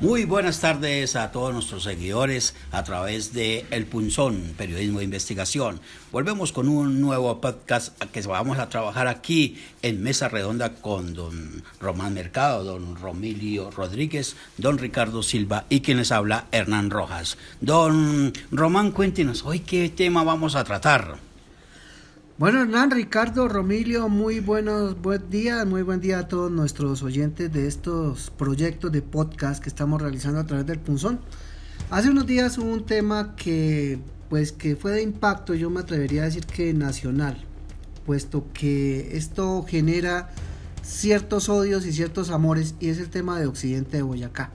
Muy buenas tardes a todos nuestros seguidores a través de El Punzón, periodismo de investigación. Volvemos con un nuevo podcast que vamos a trabajar aquí en Mesa Redonda con don Román Mercado, don Romilio Rodríguez, don Ricardo Silva y quien les habla, Hernán Rojas. Don Román, cuéntenos, hoy qué tema vamos a tratar. Bueno, Hernán, Ricardo, Romilio, muy buen día a todos nuestros oyentes de estos proyectos de podcast que estamos realizando a través del Punzón. Hace unos días hubo un tema que fue de impacto, yo me atrevería a decir que nacional, puesto que esto genera ciertos odios y ciertos amores, y es el tema de Occidente de Boyacá.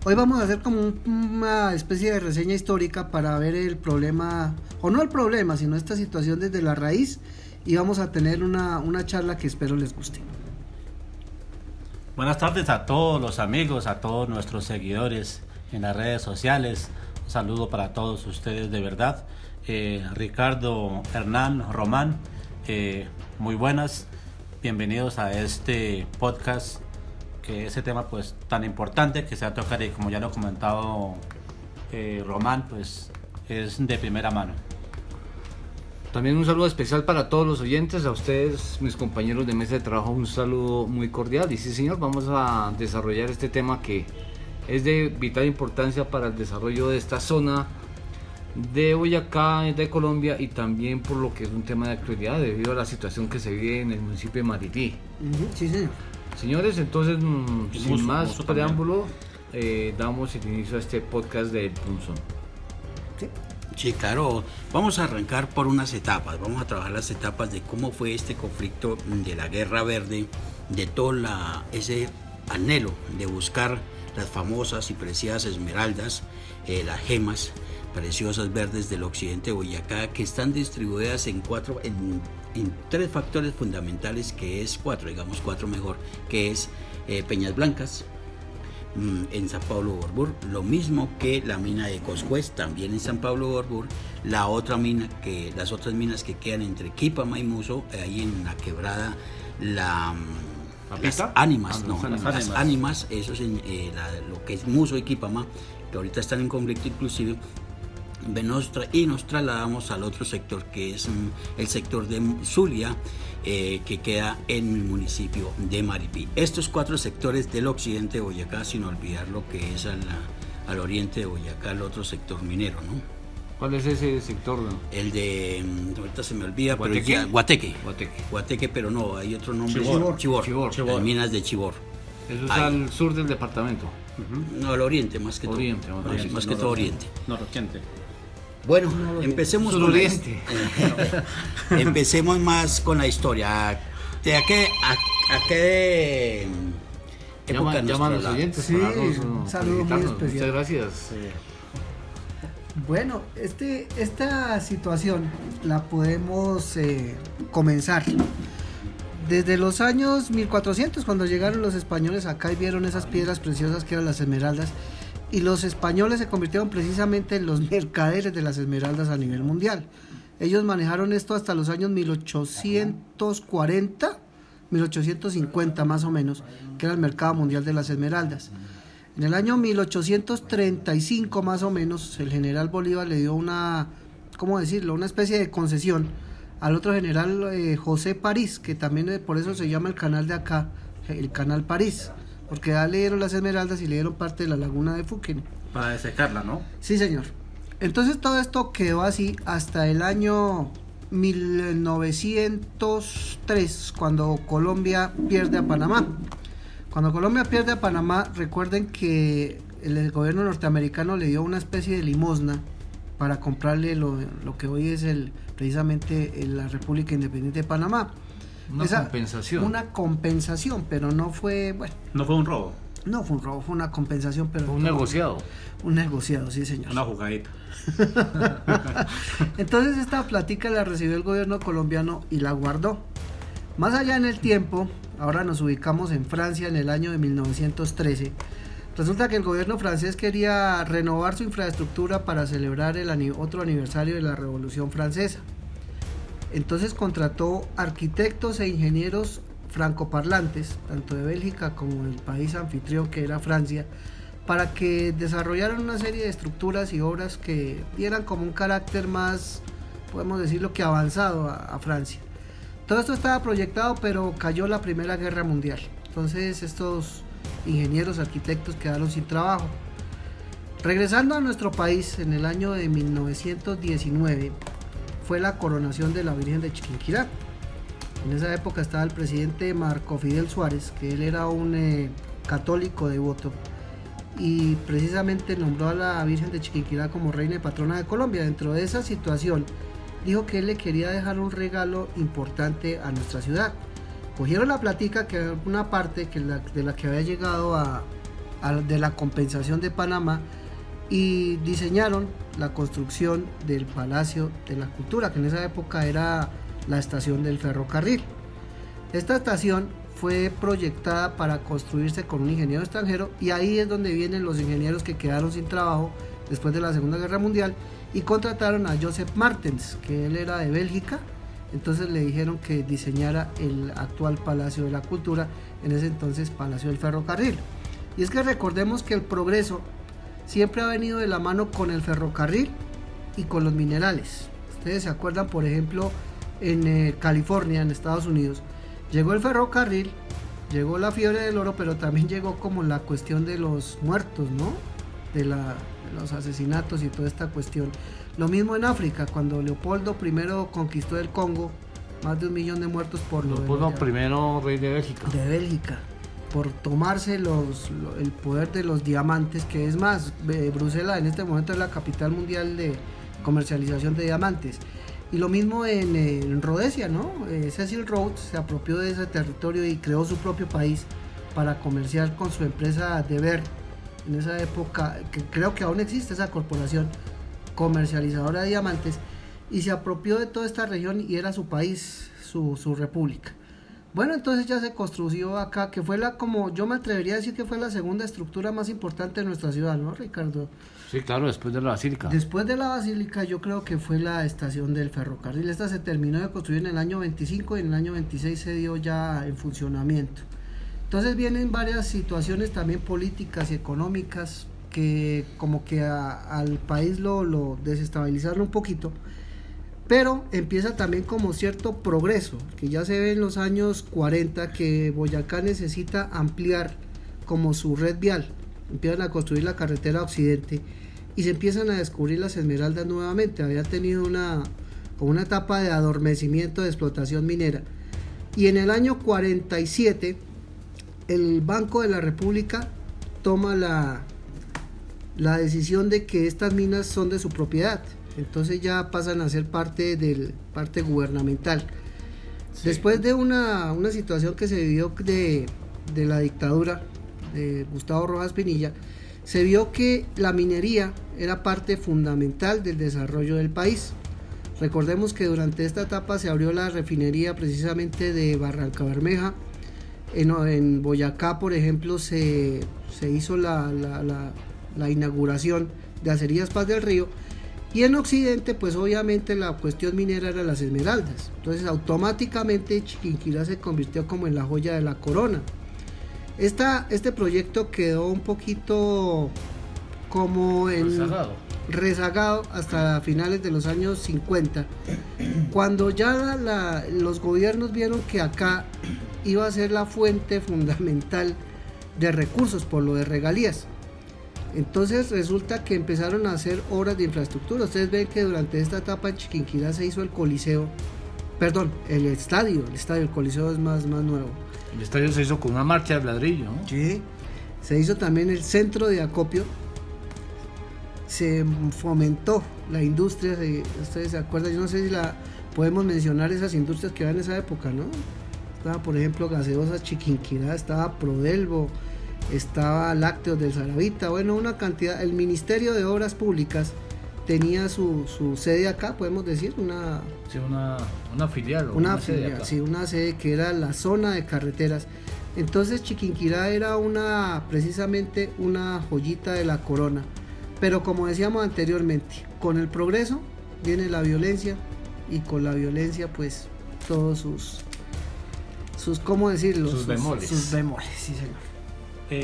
Hoy vamos a hacer como una especie de reseña histórica para ver el problema, o no el problema, sino esta situación desde la raíz, y vamos a tener una charla que espero les guste. Buenas tardes a todos los amigos, a todos nuestros seguidores en las redes sociales. Un saludo para todos ustedes de verdad. Ricardo, Hernán, Román, muy buenas. Bienvenidos a este podcast, que ese tema pues tan importante que se va a tocar, y como ya lo ha comentado Román, pues es de primera mano. También un saludo especial para todos los oyentes, a ustedes, mis compañeros de mesa de trabajo, un saludo muy cordial. Y sí, señor, vamos a desarrollar este tema que es de vital importancia para el desarrollo de esta zona de Boyacá, de Colombia, y también por lo que es un tema de actualidad debido a la situación que se vive en el municipio de Marití. Sí, señor. Señores, entonces, sin más preámbulo, damos el inicio a este podcast de El Punzón. Sí, claro, vamos a arrancar por unas etapas, vamos a trabajar las etapas de cómo fue este conflicto de la Guerra Verde, de todo ese anhelo de buscar las famosas y preciadas esmeraldas, las gemas preciosas verdes del occidente de Boyacá, que están distribuidas en tres factores fundamentales, cuatro mejor, que es Peñas Blancas, en San Pablo Borbur, lo mismo que la mina de Coscuez, también en San Pablo Borbur, las otras minas que quedan entre Quipama y Muso, ahí en la quebrada, las ánimas, las ánimas, eso es en lo que es Muso y Quipama, que ahorita están en conflicto inclusive. Y nos trasladamos al otro sector, que es el sector de Zulia, que queda en el municipio de Maripí. Estos cuatro sectores del occidente de Boyacá, sin olvidar lo que es al oriente de Boyacá, el otro sector minero, ¿no? ¿Cuál es ese sector? El de, ahorita se me olvida, ¿Guateque? pero Guateque, pero no, hay otro nombre. Chivor. Las minas de Chivor. Eso es al sur del departamento. No, al oriente, más que todo. Más que todo oriente. Nororiente. Bueno, empecemos empecemos más con la historia. ¿De a qué época llaman los oyentes? Sí, un saludo muy especial. Muchas gracias. Bueno, esta situación la podemos comenzar desde los años 1400, cuando llegaron los españoles acá y vieron esas piedras preciosas que eran las esmeraldas. Y los españoles se convirtieron precisamente en los mercaderes de las esmeraldas a nivel mundial. Ellos manejaron esto hasta los años 1840, 1850 más o menos, que era el mercado mundial de las esmeraldas. En el año 1835 más o menos, el general Bolívar le dio una especie de concesión al otro general José París, que también por eso se llama el canal de acá, el Canal París, porque ya le dieron las esmeraldas y le dieron parte de la laguna de Fuquene. Para desecarla, ¿no? Sí, señor. Entonces todo esto quedó así hasta el año 1903, cuando Colombia pierde a Panamá. Cuando Colombia pierde a Panamá, recuerden que el gobierno norteamericano le dio una especie de limosna para comprarle lo que hoy es precisamente la República Independiente de Panamá. Una compensación, pero no fue, bueno. No fue un robo. No fue un robo, fue una compensación, pero... Fue un negociado. Un negociado, sí, señor. Una jugadita. Entonces esta plática la recibió el gobierno colombiano y la guardó. Más allá en el tiempo, ahora nos ubicamos en Francia en el año de 1913. Resulta que el gobierno francés quería renovar su infraestructura para celebrar otro aniversario de la Revolución Francesa. Entonces contrató arquitectos e ingenieros francoparlantes, tanto de Bélgica como del país anfitrión que era Francia, para que desarrollaran una serie de estructuras y obras que dieran como un carácter más, podemos decirlo, que avanzado a Francia. Todo esto estaba proyectado, pero cayó la Primera Guerra Mundial. Entonces estos ingenieros, arquitectos quedaron sin trabajo. Regresando a nuestro país, en el año de 1919 fue la coronación de la Virgen de Chiquinquirá. En esa época estaba el presidente Marco Fidel Suárez, que él era un católico devoto, y precisamente nombró a la Virgen de Chiquinquirá como reina y patrona de Colombia. Dentro de esa situación dijo que él le quería dejar un regalo importante a nuestra ciudad. Cogieron la platica, que era una parte de la que había llegado de la compensación de Panamá, y diseñaron la construcción del Palacio de la Cultura, que en esa época era la estación del ferrocarril. Esta estación fue proyectada para construirse con un ingeniero extranjero, y ahí es donde vienen los ingenieros que quedaron sin trabajo después de la Segunda Guerra Mundial y contrataron a Joseph Martens, que él era de Bélgica. Entonces le dijeron que diseñara el actual Palacio de la Cultura, en ese entonces Palacio del Ferrocarril. Y es que recordemos que el progreso siempre ha venido de la mano con el ferrocarril y con los minerales. Ustedes se acuerdan, por ejemplo, en California, en Estados Unidos, llegó el ferrocarril, llegó la fiebre del oro, pero también llegó como la cuestión de los muertos, ¿no? De los asesinatos y toda esta cuestión. Lo mismo en África, cuando Leopoldo I conquistó el Congo, más de 1 millón de muertos por Leopoldo I, rey de Bélgica. De Bélgica, por tomarse el poder de los diamantes, que es más, Bruselas en este momento es la capital mundial de comercialización de diamantes. Y lo mismo en Rhodesia, ¿no? Cecil Rhodes se apropió de ese territorio y creó su propio país para comerciar con su empresa De Beers. En esa época, que creo que aún existe esa corporación comercializadora de diamantes, y se apropió de toda esta región y era su país, su república. Bueno, entonces ya se construyó acá, que fue como yo me atrevería a decir que fue la segunda estructura más importante de nuestra ciudad, ¿no, Ricardo? Sí, claro, después de la basílica. Después de la basílica yo creo que fue la estación del ferrocarril. Esta se terminó de construir en el año 25 y en el año 26 se dio ya en funcionamiento. Entonces vienen varias situaciones también políticas y económicas que como que al país lo desestabilizaron un poquito, pero empieza también como cierto progreso, que ya se ve en los años 40 que Boyacá necesita ampliar como su red vial. Empiezan a construir la carretera occidente y se empiezan a descubrir las esmeraldas nuevamente. Había tenido una etapa de adormecimiento de explotación minera, y en el año 47 el Banco de la República toma la decisión de que estas minas son de su propiedad. Entonces ya pasan a ser parte gubernamental. Sí. Después de una situación que se vivió de la dictadura de Gustavo Rojas Pinilla, se vio que la minería era parte fundamental del desarrollo del país. Recordemos que durante esta etapa se abrió la refinería precisamente de Barrancabermeja. En Boyacá, por ejemplo, se hizo la inauguración de Acerías Paz del Río, y en Occidente pues obviamente la cuestión minera era las esmeraldas. Entonces automáticamente Chiquinquirá se convirtió como en la joya de la corona. Este proyecto quedó un poquito como rezagado hasta finales de los años 50, cuando ya los gobiernos vieron que acá iba a ser la fuente fundamental de recursos por lo de regalías. Entonces resulta que empezaron a hacer obras de infraestructura. Ustedes ven que durante esta etapa en Chiquinquirá se hizo el estadio, el Coliseo es más nuevo. El estadio se hizo con una marcha de ladrillo, ¿no? Sí, se hizo también el centro de acopio, se fomentó la industria, ustedes se acuerdan, yo no sé si podemos mencionar esas industrias que había en esa época, ¿no? Estaba por ejemplo Gaseosas Chiquinquirá, estaba Prodelvo, estaba Lácteos del Saravita, bueno, una cantidad. El Ministerio de Obras Públicas tenía su sede acá, podemos decir, una filial. Una filial, sí, una sede que era la zona de carreteras. Entonces Chiquinquirá era precisamente una joyita de la corona. Pero como decíamos anteriormente, con el progreso viene la violencia, y con la violencia pues todos sus ¿cómo decirlo? Sus bemoles. Sus bemoles, sí señor.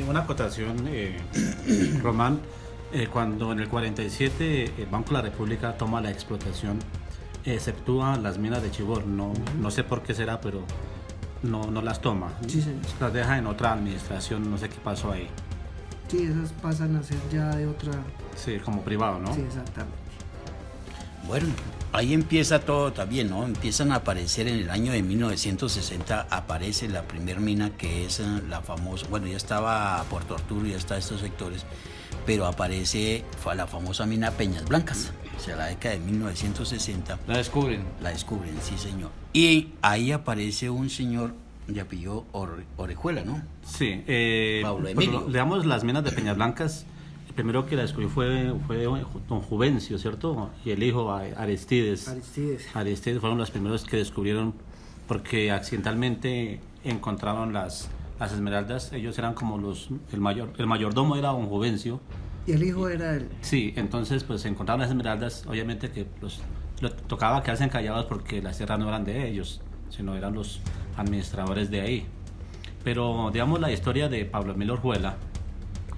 Una acotación, Román, cuando en el 47 el Banco de la República toma la explotación, exceptúa las minas de Chivor, no sé por qué será, pero no las toma, Sí, señor. las deja en otra administración, no sé qué pasó ahí, Sí, esas pasan a ser ya de otra. sí, como privado, ¿no? Sí, exactamente. Bueno, ahí empieza todo también, ¿no? Empiezan a aparecer en el año de 1960, aparece la primer mina que es la famosa, bueno, ya estaba Puerto Arturo, ya está estos sectores, pero aparece la famosa mina Peñas Blancas, o sea, la década de 1960. La descubren. La descubren, sí señor. Y ahí aparece un señor de apellido Orejuela, ¿no? Sí, Pablo Emilio. pero, digamos, las minas de Peñas Blancas, el primero que la descubrió fue don Juvencio, ¿cierto? Y el hijo Aristides. Aristides fueron los primeros que descubrieron, porque accidentalmente encontraron las esmeraldas. Ellos eran como el mayordomo era don Juvencio. Y el hijo era él. Sí, entonces pues encontraron las esmeraldas, obviamente que tocaba quedarse callados porque las tierras no eran de ellos, sino eran los administradores de ahí. Pero digamos la historia de Pablo Emilio Orjuela,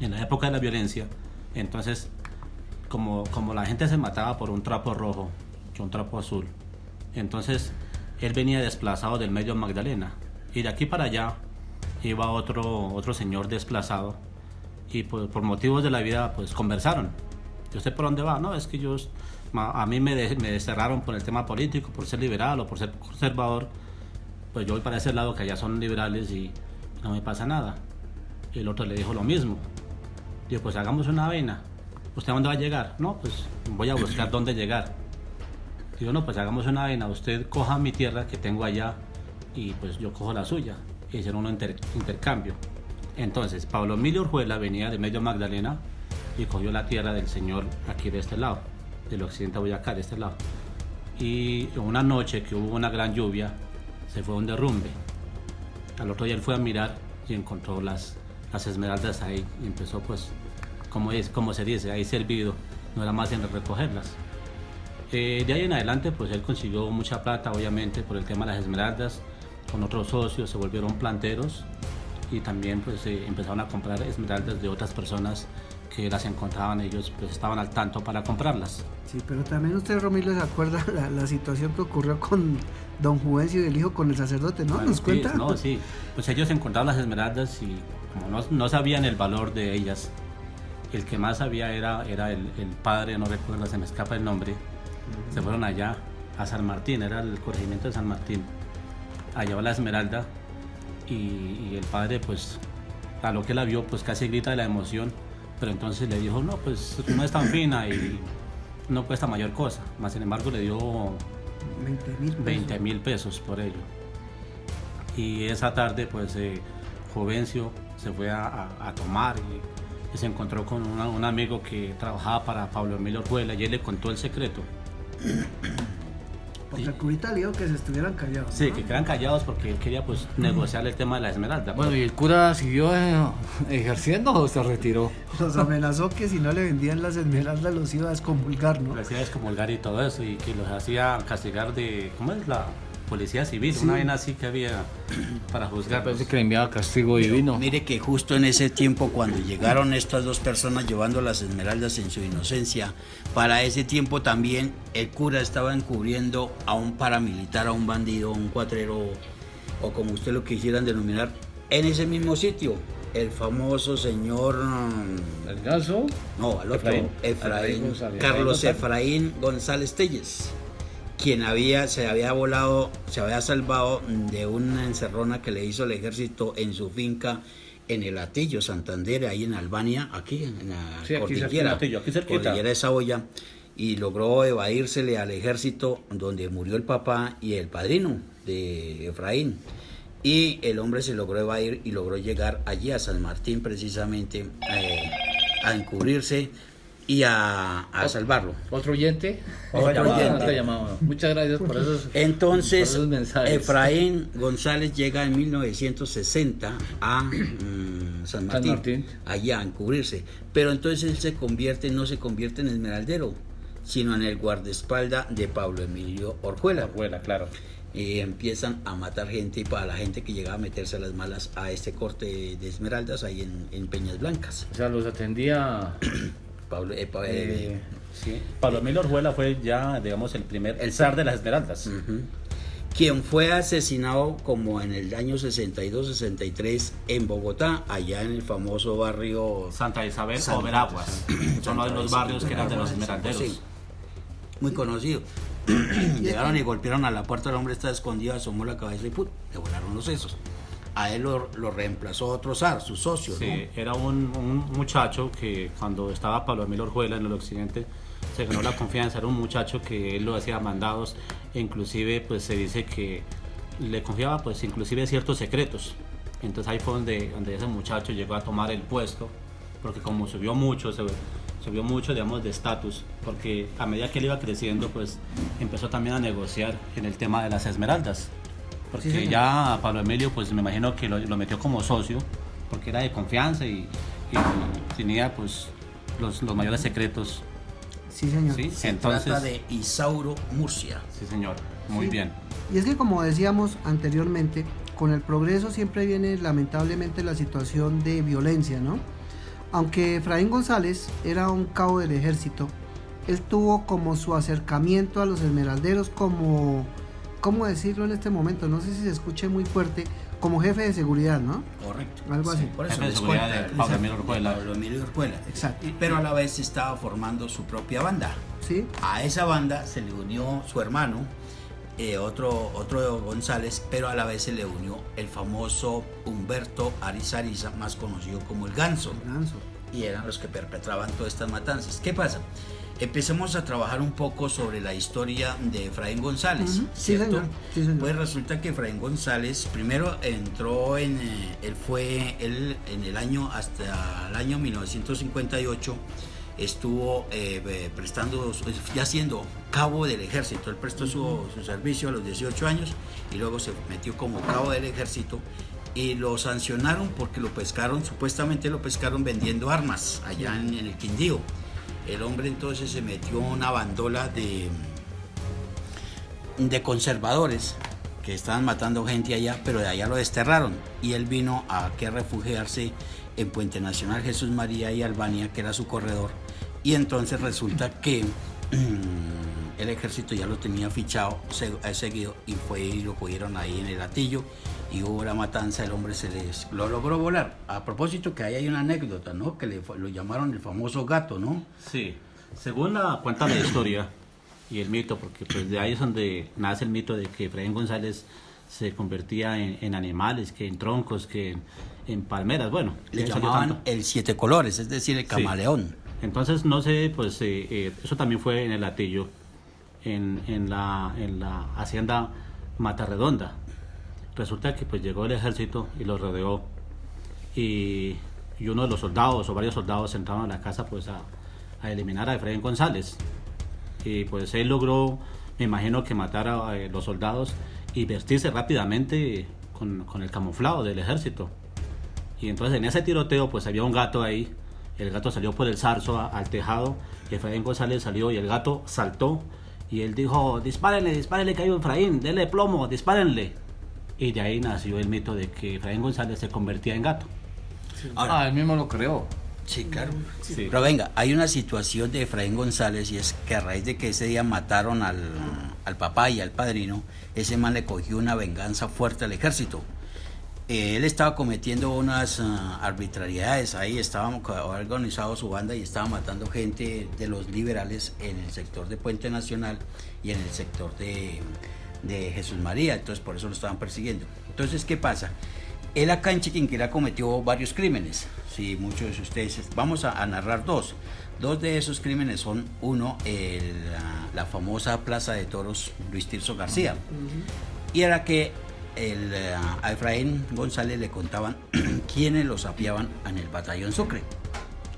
en la época de la violencia, entonces como la gente se mataba por un trapo rojo, un trapo azul, entonces él venía desplazado del medio Magdalena, y de aquí para allá iba otro señor desplazado, y pues, por motivos de la vida pues conversaron. ¿Y usted por dónde va? No, es que a mí me desterraron por el tema político, por ser liberal o por ser conservador, pues yo voy para ese lado que allá son liberales y no me pasa nada. Y el otro le dijo lo mismo. Digo, pues hagamos una vaina. ¿Usted a dónde va a llegar? No, pues voy a buscar dónde llegar. Digo, no, pues hagamos una vaina. Usted coja mi tierra que tengo allá y pues yo cojo la suya. Y hicieron un intercambio. Entonces, Pablo Emilio Orjuela venía de medio Magdalena y cogió la tierra del señor aquí de este lado, del occidente de Boyacá, de este lado. Y una noche que hubo una gran lluvia, se fue un derrumbe. Al otro día él fue a mirar y encontró las esmeraldas ahí y empezó pues, como se dice, ahí servido, no era más en recogerlas. De ahí en adelante pues él consiguió mucha plata obviamente por el tema de las esmeraldas, con otros socios se volvieron planteros y también pues empezaron a comprar esmeraldas de otras personas que las encontraban, ellos pues estaban al tanto para comprarlas. Sí, pero también usted, Romilio, se acuerda la situación que ocurrió con don Juvencio y el hijo con el sacerdote, ¿no? Bueno, ¿Nos cuenta? No, sí, pues ellos encontraron las esmeraldas y como no sabían el valor de ellas, el que más sabía era el padre, no recuerdo, se me escapa el nombre, se fueron allá a San Martín, era el corregimiento de San Martín, allá va la esmeralda y el padre pues a lo que la vio pues casi grita de la emoción, pero entonces le dijo, no, pues no es tan fina y no cuesta mayor cosa, más sin embargo le dio 20.000 pesos por ello. Y esa tarde pues Juvencio se fue a tomar y se encontró con un amigo que trabajaba para Pablo Emilio Orjuela y él le contó el secreto. Porque el curita le dijo que se estuvieran callados. Sí, ¿no? que quedan callados porque él quería pues negociar el tema de la esmeralda. Bueno, ¿y el cura siguió ejerciendo o se retiró? Los amenazó que si no le vendían las esmeraldas los iba a excomulgar, ¿no? Lo hacía excomulgar y todo eso y que los hacía castigar de, ¿cómo es? La policía civil, Sí. una vaina así que había para juzgar. Parece que le enviaba castigo divino. Mire que justo en ese tiempo cuando llegaron estas dos personas llevando las esmeraldas en su inocencia, para ese tiempo también el cura estaba encubriendo a un paramilitar, a un bandido, a un cuatrero o como usted lo quisieran denominar, en ese mismo sitio. El famoso señor... ¿El Gaso? No, al otro, Efraín González. Carlos Efraín González Telles, quien se había salvado de una encerrona que le hizo el ejército en su finca en el Hatillo, Santander, ahí en Albania, aquí en la Sí, aquí cordillera, aquí cerquita. cordillera de Saboya, y logró evadírsele al ejército donde murió el papá y el padrino de Efraín. Y el hombre se logró evadir y logró llegar allí a San Martín precisamente a encubrirse y a salvarlo. ¿Otro oyente? Otro oyente. Otra llamada. Muchas gracias por Entonces, por esos mensajes. Efraín González llega en 1960 a San Martín, allá a encubrirse. Pero entonces él no se convierte en esmeraldero, sino en el guardaespaldas de Pablo Emilio Orjuela. Orjuela, claro. y empiezan a matar gente, y para la gente que llegaba a meterse a las malas a este corte de esmeraldas ahí en Peñas Blancas. O sea, los atendía... Pablo, Sí. Pablo Emilio Orjuela fue ya, digamos, el zar de las esmeraldas. quien fue asesinado como en el año 62-63 en Bogotá, allá en el famoso barrio Santa Isabel o Veraguas. Son uno de los barrios que eran de los esmeralderos. Sí, muy conocido. Llegaron y golpearon a la puerta, el hombre estaba escondido, asomó la cabeza y ¡pum!, le volaron los sesos. A él lo reemplazó otro zar, su socio. Sí, ¿no? era un muchacho que cuando estaba Pablo Emilio Orjuela en el occidente se ganó la confianza. Era un muchacho que él lo hacía mandados e inclusive pues se dice que le confiaba pues inclusive ciertos secretos. Entonces ahí fue donde ese muchacho llegó a tomar el puesto, porque como subió mucho digamos de estatus, porque a medida que él iba creciendo pues empezó también a negociar en el tema de las esmeraldas. Porque Sí, ya Pablo Emilio, pues me imagino que lo metió como socio, porque era de confianza y tenía pues los mayores secretos. Sí, señor. Sí, Se entonces, trata de Isauro Murcia. sí señor, muy Sí. bien. Y es que como decíamos anteriormente, con el progreso siempre viene lamentablemente la situación de violencia, ¿no? Aunque Efraín González era un cabo del ejército, él tuvo como su acercamiento a los esmeralderos como, ¿cómo decirlo en este momento? No sé si se escuche muy fuerte, como jefe de seguridad, ¿no? Correcto. Algo así. Por eso Jefe de les seguridad cuenta, de Pablo Emilio Orjuela. Pablo Emilio Orjuela. Exacto. Pero a la vez estaba formando su propia banda. ¿Sí? A esa banda se le unió su hermano, otro González, pero a la vez se le unió el famoso Humberto Arizariza, más conocido como el Ganso. Ganso. Y eran los que perpetraban todas estas matanzas. ¿Qué pasa? Empecemos a trabajar un poco sobre la historia de Efraín González, Ujú. Sí, ¿cierto? señor. Sí, señor. Pues resulta que Efraín González primero entró en el año, hasta el año 1958, estuvo ya siendo cabo del ejército. Él prestó su servicio a los 18 años y luego se metió como cabo del ejército. Y lo sancionaron porque lo pescaron, supuestamente lo pescaron vendiendo armas allá en el Quindío. El hombre entonces se metió en una bandola de conservadores que estaban matando gente allá, pero de allá lo desterraron. Y él vino a refugiarse en Puente Nacional Jesús María y Albania, que era su corredor. Y entonces resulta que el ejército ya lo tenía fichado, seguido, y fue y lo cogieron ahí en el Hatillo y hubo la matanza. El hombre lo logró volar. A propósito, que ahí hay una anécdota, ¿no? Que lo llamaron el famoso gato, ¿no? Sí, según cuenta la historia y el mito, porque pues de ahí es donde nace el mito de que Efraín González se convertía en animales, que en troncos, que en palmeras, bueno. Le salió llamaban tanto. el siete colores, es decir, el camaleón. Entonces, no sé, pues eso también fue en el Hatillo, en la hacienda Matarredonda. Resulta que pues llegó el ejército y lo rodeó y uno de los soldados o varios soldados entraron a la casa pues a eliminar a Efraín González. Y pues él logró, me imagino que matar a los soldados y vestirse rápidamente con el camuflado del ejército. Y entonces en ese tiroteo pues había un gato ahí. El gato salió por el zarzo al tejado y Efraín González salió y el gato saltó y él dijo: dispárenle que hay un Efraín, denle plomo, dispárenle. Y de ahí nació el mito de que Efraín González se convertía en gato. Ahora, él mismo lo creó. sí, claro. Sí. Pero venga, hay una situación de Efraín González, y es que a raíz de que ese día mataron al papá y al padrino, ese man le cogió una venganza fuerte al ejército. Él estaba cometiendo unas arbitrariedades ahí, estaba organizado su banda y estaba matando gente de los liberales en el sector de Puente Nacional y en el sector de Jesús María, entonces por eso lo estaban persiguiendo. Entonces, ¿qué pasa? Él acá en Chiquinquirá cometió varios crímenes, sí, muchos de ustedes, vamos a narrar dos. Dos de esos crímenes son, uno, la famosa Plaza de Toros Luis Tirso García, y era que a Efraín González le contaban quiénes los apiaban en el batallón Sucre.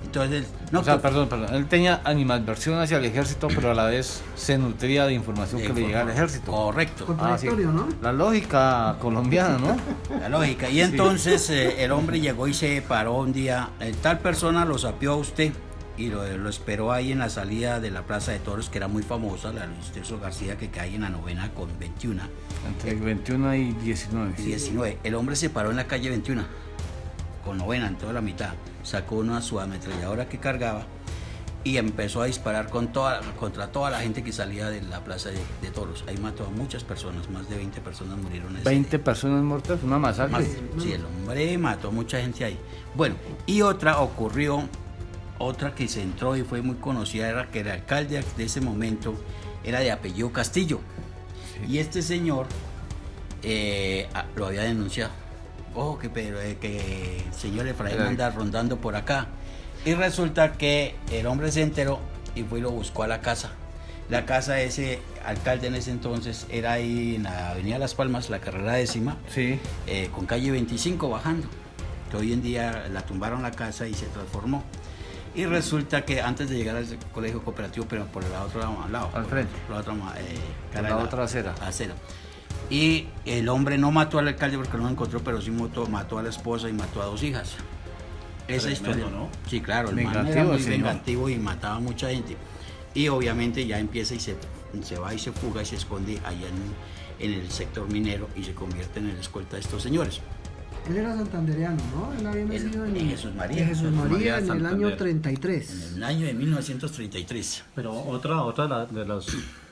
Entonces, O sea, perdón, él tenía animadversión hacia el ejército, pero a la vez se nutría de información que le llegaba al ejército. Correcto. Contradictorio, ¿no? La lógica colombiana, ¿no? La lógica. Y entonces el hombre llegó y se paró un día, tal persona los apió a usted, y lo esperó ahí en la salida de la Plaza de Toros, que era muy famosa, la Luis Tercio García, que cae en la novena con 21. Entre 21 y 19. Y 19. El hombre se paró en la calle 21, con novena en toda la mitad, sacó una subametralladora que cargaba y empezó a disparar contra toda la gente que salía de la Plaza de Toros. Ahí mató a muchas personas, más de 20 personas murieron. 20 personas muertas, una masacre. Sí, el hombre mató a mucha gente ahí. Bueno, y otra que se entró y fue muy conocida, era que el alcalde de ese momento era de apellido Castillo. Sí. Y este señor lo había denunciado. Ojo, que el señor Efraín anda rondando por acá. Y resulta que el hombre se enteró y fue y lo buscó a la casa. La casa de ese alcalde en ese entonces era ahí en la avenida Las Palmas, la carrera 10ª, sí. Con calle 25 bajando. Que hoy en día la tumbaron la casa y se transformó. Y resulta que antes de llegar al colegio cooperativo, pero por el otro lado, al frente, por la otra acera. Y el hombre no mató al alcalde porque no lo encontró, pero sí mató a la esposa y mató a 2 hijas. Esa historia, ¿no? Sí, claro, el man era muy vengativo y mataba a mucha gente. Y obviamente ya empieza y se va y se fuga y se esconde allá en el sector minero y se convierte en el escolta de estos señores. Él era santandereano, ¿no? Él había nacido en Jesús María. En Jesús María en el año 33. En el año de 1933. Pero otra de las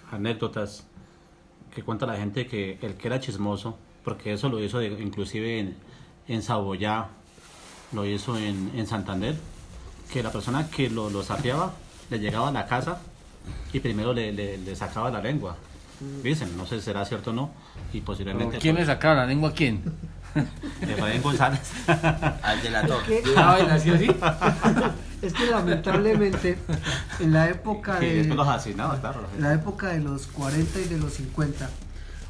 anécdotas que cuenta la gente, que el que era chismoso, porque eso lo hizo inclusive en Saboyá, lo hizo en Santander, que la persona que lo sapeaba le llegaba a la casa y primero le sacaba la lengua. Dicen, no sé si será cierto o no, y posiblemente... ¿Quién le sacaba la lengua a quién? Efraín González. Al delator. Es que lamentablemente en la época de... después los asesinaba, claro. En la época de los 40 y de los 50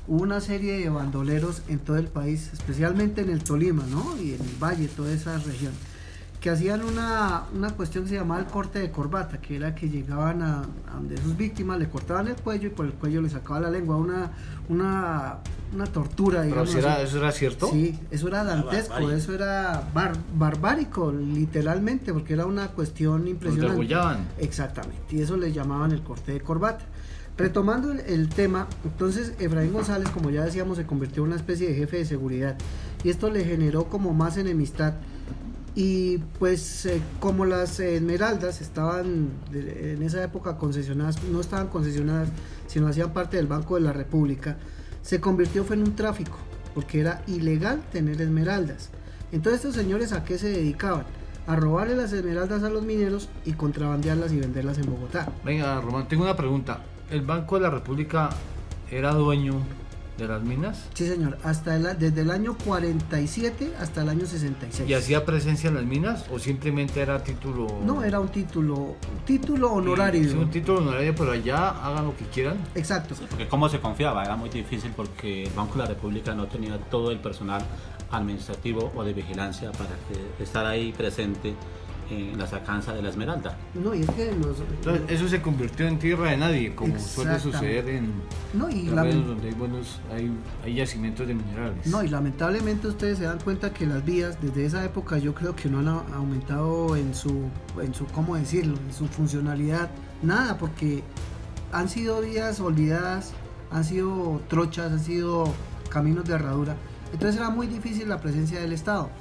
hubo una serie de bandoleros en todo el país, especialmente en el Tolima, ¿no? Y en el Valle, toda esa región, que hacían una cuestión que se llamaba el corte de corbata, que era que llegaban a donde sus víctimas, le cortaban el cuello y por el cuello le sacaban la lengua, una tortura, digamos. ¿Pero eso era cierto? Sí, eso era dantesco, eso era barbárico, literalmente, porque era una cuestión impresionante. Los degollaban. Exactamente, y eso le llamaban el corte de corbata. Retomando el tema, entonces Efraín González, como ya decíamos, se convirtió en una especie de jefe de seguridad, y esto le generó como más enemistad. Y pues como las Esmeraldas estaban en esa época concesionadas, no estaban concesionadas, sino hacían parte del Banco de la República, se convirtió en un tráfico, porque era ilegal tener esmeraldas. Entonces estos señores, ¿a qué se dedicaban? A robarle las esmeraldas a los mineros y contrabandearlas y venderlas en Bogotá. Venga, Román, tengo una pregunta. ¿El Banco de la República era dueño de las minas? Sí, señor, desde el año 47 hasta el año 66. ¿Y hacía presencia en las minas o simplemente era título? No, era un título honorario. Sí, un título honorario, pero allá hagan lo que quieran. Exacto. Sí, porque cómo se confiaba, era muy difícil porque el Banco de la República no tenía todo el personal administrativo o de vigilancia para estar ahí presente en la sacanza de la esmeralda. No, y es que entonces, eso se convirtió en tierra de nadie, como suele suceder en terrenos donde hay yacimientos de minerales. No, y lamentablemente ustedes se dan cuenta que las vías desde esa época yo creo que no han aumentado en su ¿cómo decirlo?, en su funcionalidad, nada, porque han sido vías olvidadas, han sido trochas, han sido caminos de herradura. Entonces era muy difícil la presencia del Estado.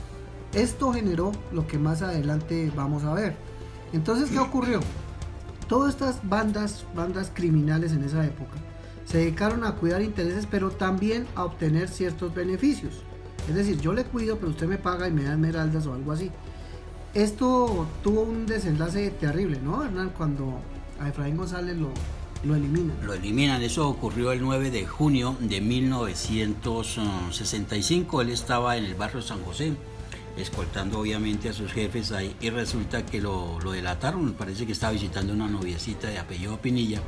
Esto generó lo que más adelante vamos a ver. Entonces, ¿qué ocurrió? Todas estas bandas criminales en esa época se dedicaron a cuidar intereses, pero también a obtener ciertos beneficios. Es decir, yo le cuido, pero usted me paga y me da esmeraldas o algo así. Esto tuvo un desenlace terrible, ¿no, Hernán? Cuando a Efraín González lo eliminan. Lo eliminan, eso ocurrió el 9 de junio de 1965. Él estaba en el barrio San José, escoltando obviamente a sus jefes ahí, y resulta que lo delataron. Me parece que estaba visitando una noviecita de apellido Pinilla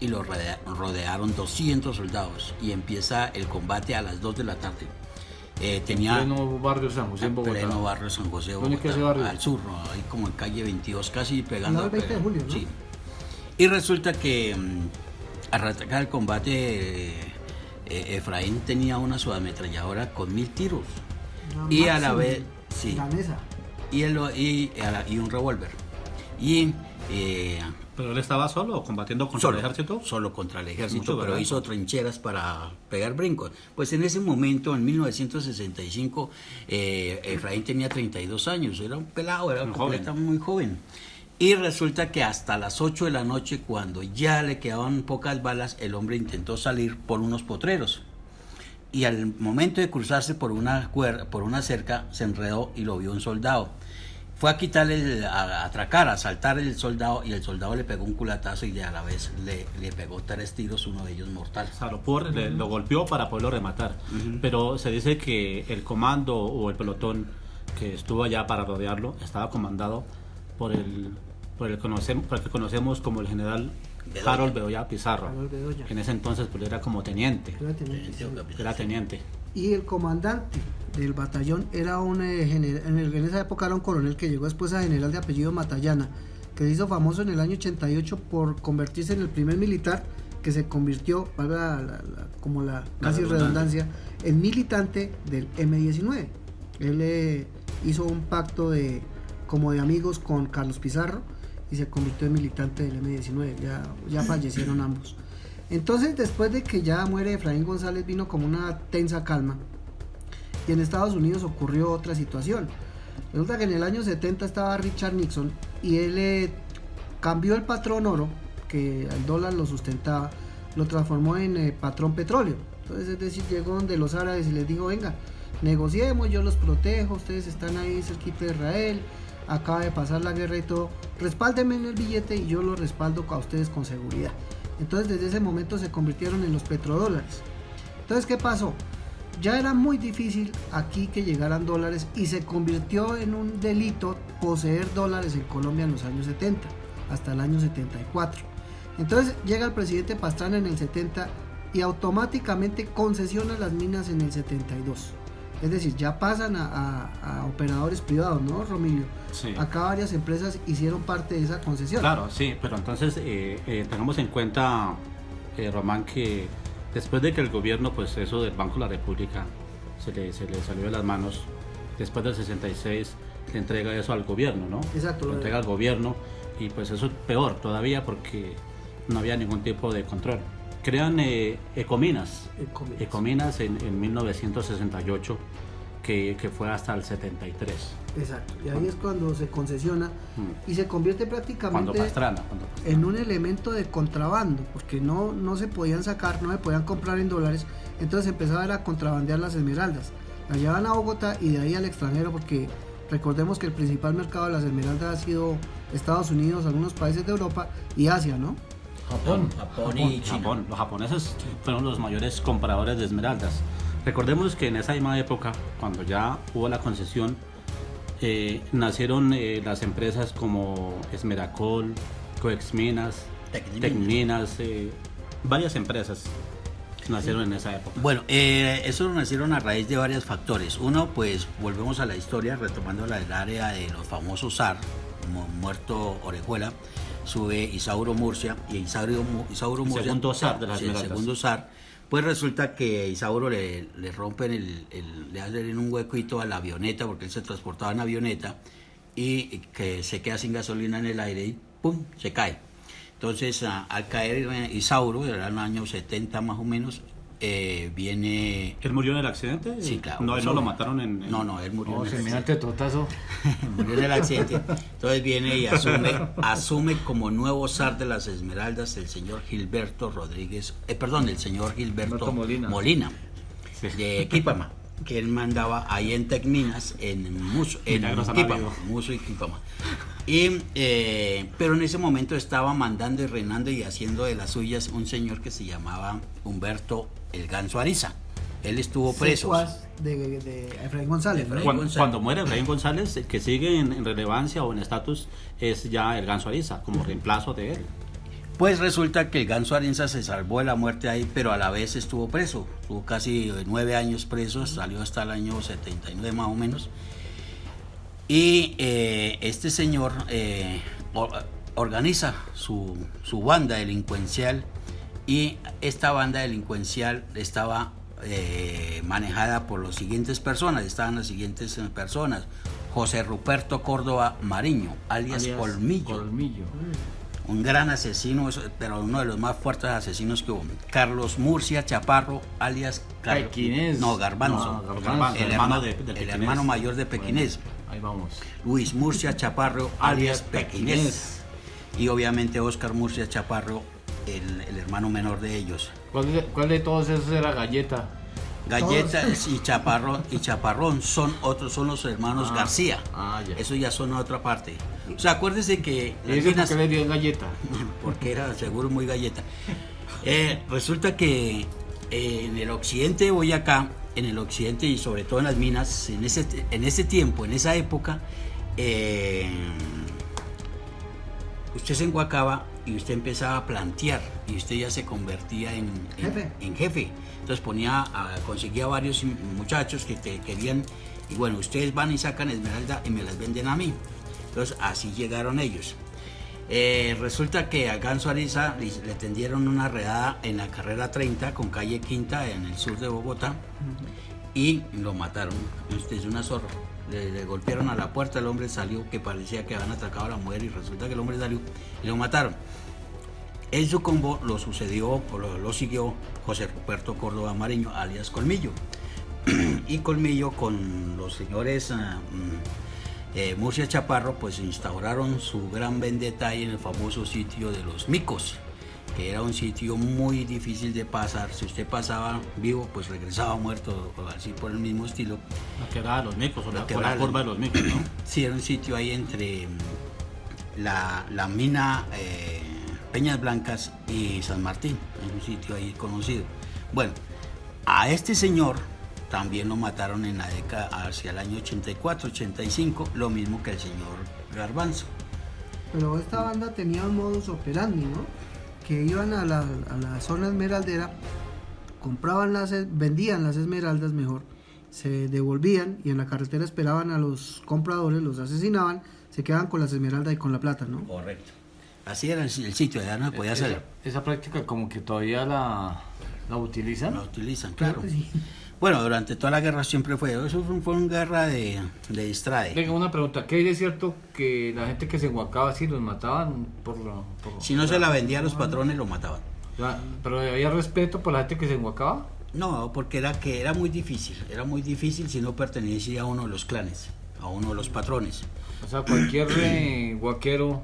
y lo rodearon 200 soldados y empieza el combate a las 2 de la tarde. Pleno barrio San José en Bogotá. Pleno barrio San José, Bogotá, al sur, ahí como en calle 22, casi pegando el 20 de julio, ¿no? Sí. Y resulta que al atacar el combate, Efraín tenía una subametralladora con 1000 tiros. Y a la vez, sí, y un revólver. Y ¿Pero él estaba solo combatiendo contra el ejército? Solo contra el ejército, Mucho pero berraco. hizo trincheras para pegar brincos. Pues en ese momento, en 1965, Efraín tenía 32 años, era un pelado, era muy joven. Y resulta que hasta las 8 de la noche, cuando ya le quedaban pocas balas, el hombre intentó salir por unos potreros. Y al momento de cruzarse por una cerca, se enredó y lo vio un soldado. Fue a quitarle, a atracar, a asaltar el soldado, y el soldado le pegó un culatazo y a la vez le pegó 3 tiros, uno de ellos mortal. O sea, lo golpeó para poderlo rematar. Pero se dice que el comando o el pelotón que estuvo allá para rodearlo estaba comandado por el que conocemos como el general Bedoya. Harold Bedoya Pizarro. Harold Bedoya. En ese entonces pues era como teniente. Era teniente. Y el comandante del batallón era un general, en esa época era un coronel que llegó después a general de apellido Matallana, que se hizo famoso en el año 88 por convertirse en el primer militar que se convirtió, como la casi redundancia, en militante del M-19. Él hizo un pacto como de amigos con Carlos Pizarro y se convirtió en militante del M-19, ya fallecieron ambos. Entonces, después de que ya muere Efraín González, vino como una tensa calma, y en Estados Unidos ocurrió otra situación. Resulta que en el año 70 estaba Richard Nixon y él cambió el patrón oro, que el dólar lo sustentaba, lo transformó en patrón petróleo. Entonces, es decir, llegó donde los árabes y les dijo: venga, negociemos, yo los protejo, ustedes están ahí cerquita de Israel, acaba de pasar la guerra y todo, respáldenme en el billete y yo lo respaldo a ustedes con seguridad. Entonces, desde ese momento se convirtieron en los petrodólares. Entonces, ¿qué pasó? Ya era muy difícil aquí que llegaran dólares y se convirtió en un delito poseer dólares en Colombia en los años 70, hasta el año 74. Entonces llega el presidente Pastrana en el 70 y automáticamente concesiona las minas en el 72. Es decir, ya pasan a operadores privados, ¿no, Romilio? Sí. Acá varias empresas hicieron parte de esa concesión. Claro, sí, pero entonces tengamos en cuenta, Román, que después de que el gobierno, pues eso del Banco de la República se le salió de las manos, después del 66 le entrega eso al gobierno, ¿no? Exacto. Lo entrega al gobierno y pues eso es peor todavía porque no había ningún tipo de control. Crean Ecominas en 1968, que fue hasta el 73. Exacto, y ahí es cuando se concesiona y se convierte prácticamente en un elemento de contrabando, porque no se podían sacar, no se podían comprar en dólares, entonces empezaban a contrabandear las esmeraldas, las llevaban a Bogotá y de ahí al extranjero, porque recordemos que el principal mercado de las esmeraldas ha sido Estados Unidos, algunos países de Europa y Asia, ¿no? Japón y China. Japón. Los japoneses fueron los mayores compradores de esmeraldas. Recordemos que en esa misma época, cuando ya hubo la concesión, nacieron las empresas como Esmeracol, Coexminas, Tecminas, varias empresas nacieron en esa época. Bueno, eso nacieron a raíz de varios factores. Uno, pues volvemos a la historia, retomando la del área de los famosos zar, muerto Orejuela, sube Isauro Murcia, y Isauro Murcia, segundo zar de las el esmeraldas. segundo zar, pues resulta que Isauro le rompen le hacen un huequito a la avioneta, porque él se transportaba en avioneta, y que se queda sin gasolina en el aire y ¡pum!, se cae. Entonces, al caer Isauro, era en el año 70 más o menos, viene... ¿Él murió en el accidente? Sí, claro. No, él no lo mataron en... No, él murió en el Semejante totazo. murió en el accidente. Entonces viene y asume como nuevo zar de las Esmeraldas el señor Gilberto Rodríguez, el señor Gilberto Molina, Sí. de Equipama, que él mandaba ahí en Tecminas, en Muso y Equipama. Pero en ese momento estaba mandando y reinando y haciendo de las suyas un señor que se llamaba Humberto el Ganso Ariza. Él estuvo preso. De Efraín González, ¿no? Cuando muere Efraín González, el que sigue en relevancia o en estatus es ya el Ganso Ariza, como reemplazo de él. Pues resulta que el Ganso Ariza se salvó de la muerte ahí, pero a la vez estuvo preso. Estuvo casi 9 años preso, salió hasta el año 79 más o menos. Y este señor organiza su banda delincuencial, y esta banda delincuencial estaba manejada por las siguientes personas. Estaban las siguientes personas: José Ruperto Córdoba Mariño, alias Colmillo. Un gran asesino, pero uno de los más fuertes asesinos que hubo. Carlos Murcia Chaparro, alias Pequinés. No, Garbanzo. No, Garbanzo, El hermano mayor de Pequinés. Bueno, ahí vamos. Luis Murcia Chaparro, alias Pequinés. Y obviamente Oscar Murcia Chaparro, el hermano menor de ellos. ¿Cuál de todos esos era Galleta? Galletas y Chaparrón son los hermanos García. Ya. Eso ya son otra parte. O sea, acuérdese que ¿Y eso por qué le dio Galleta? porque era seguro muy galleta. Resulta que en el occidente de Boyacá, en el occidente y sobre todo en las minas, en ese tiempo, en esa época, usted se enguacaba y usted empezaba a plantear y usted ya se convertía en jefe. Entonces conseguía varios muchachos que te querían y bueno, ustedes van y sacan esmeralda y me las venden a mí. Entonces así llegaron ellos. Resulta que a Ganso Ariza le tendieron una redada en la carrera 30 con calle Quinta en el sur de Bogotá y lo mataron. Usted es una zorra. Le golpearon a la puerta, el hombre salió que parecía que habían atacado a la mujer y resulta que el hombre salió y lo mataron. En su combo lo siguió José Ruperto Córdoba Mariño, alias Colmillo. Y Colmillo con los señores Murcia Chaparro, pues instauraron su gran vendetta ahí en el famoso sitio de los Micos, que era un sitio muy difícil de pasar. Si usted pasaba vivo, pues regresaba muerto, así por el mismo estilo. La quebrada de los Micos, o la curva de los Micos, ¿no? Sí, era un sitio ahí entre la mina Peñas Blancas y San Martín, en un sitio ahí conocido. Bueno, a este señor también lo mataron en la década hacia el año 84, 85, lo mismo que el señor Garbanzo. Pero esta banda tenía un modus operandi, ¿no? Que iban a la zona esmeraldera, vendían las esmeraldas mejor, se devolvían y en la carretera esperaban a los compradores, los asesinaban, se quedaban con las esmeraldas y con la plata, ¿no? Correcto. Así era el sitio, ya no podía hacer. Esa práctica como que todavía la utilizan. La utilizan, claro. Que sí. Bueno, durante toda la guerra siempre fue una guerra de distrae. Venga, una pregunta, ¿qué es cierto que la gente que se enguacaba así los mataban Si no se la vendía a los patrones, lo mataban. ¿Pero había respeto por la gente que se enguacaba? No, porque era muy difícil si no pertenecía a uno de los clanes, a uno de los patrones. O sea, cualquier guaquero...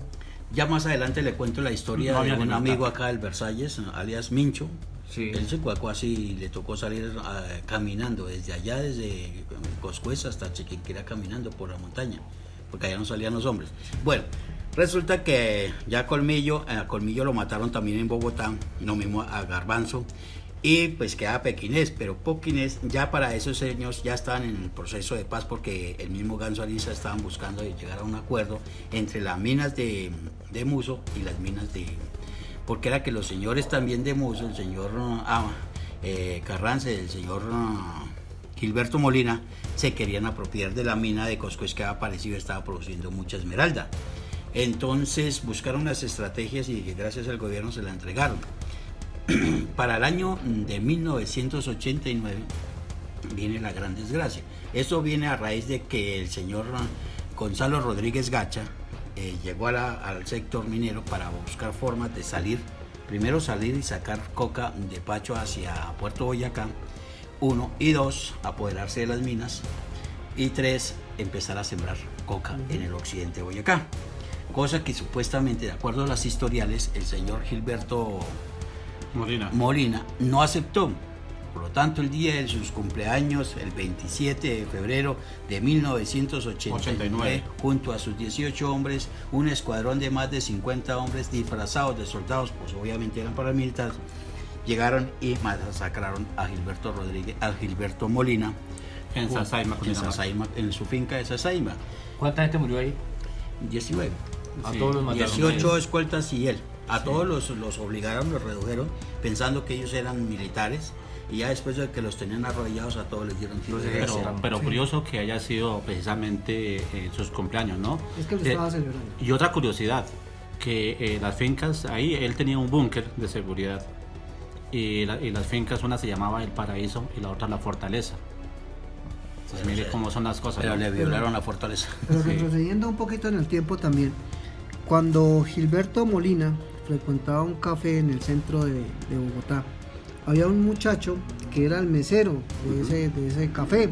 Ya más adelante le cuento la historia de un amigo acá del Versalles, alias Mincho. Sí. Él se enguacó así y le tocó salir caminando desde allá, desde Coscuez hasta Chiquinquirá, caminando por la montaña, porque allá no salían los hombres. Bueno, resulta que ya a Colmillo lo mataron también en Bogotá, lo mismo a Garbanzo, y pues queda Pequinés, pero Pequinés ya para esos años ya estaban en el proceso de paz porque el mismo Ganso Ariza estaban buscando llegar a un acuerdo entre las minas de Muso y las minas de... porque era que los señores también de Muso, el señor Carranza y el señor Gilberto Molina, se querían apropiar de la mina de Coscuez que había aparecido, estaba produciendo mucha esmeralda. Entonces buscaron las estrategias y gracias al gobierno se la entregaron. Para el año de 1989 viene la gran desgracia. Eso viene a raíz de que el señor Gonzalo Rodríguez Gacha llegó al sector minero para buscar formas de primero salir y sacar coca de Pacho hacia Puerto Boyacá, 1, y 2, apoderarse de las minas, y 3, empezar a sembrar coca en el occidente de Boyacá, cosa que supuestamente, de acuerdo a las historiales, el señor Gilberto Molina no aceptó. Por lo tanto, el día de sus cumpleaños, el 27 de febrero de 1989, junto a sus 18 hombres, un escuadrón de más de 50 hombres disfrazados de soldados, pues obviamente eran paramilitares, llegaron y masacraron a Gilberto Molina en Sasaima, en su finca de Sasaima. ¿Cuánta gente murió ahí? 19. A todos los mataron. 18 escoltas y él. A todos los obligaron, los redujeron, pensando que ellos eran militares. Y ya después de que los tenían arrodillados, a todos les dieron tiro de gracia. Pero curioso que haya sido precisamente sus cumpleaños, ¿no? Es que lo estaba celebrando. Y otra curiosidad, que las fincas, ahí él tenía un búnker de seguridad. Y las fincas, una se llamaba El Paraíso y la otra La Fortaleza. Entonces, mire cómo son las cosas. Pero ¿no? le violaron la fortaleza. Pero Sí. retrocediendo un poquito en el tiempo también, cuando Gilberto Molina frecuentaba un café en el centro de Bogotá, había un muchacho que era el mesero de ese café.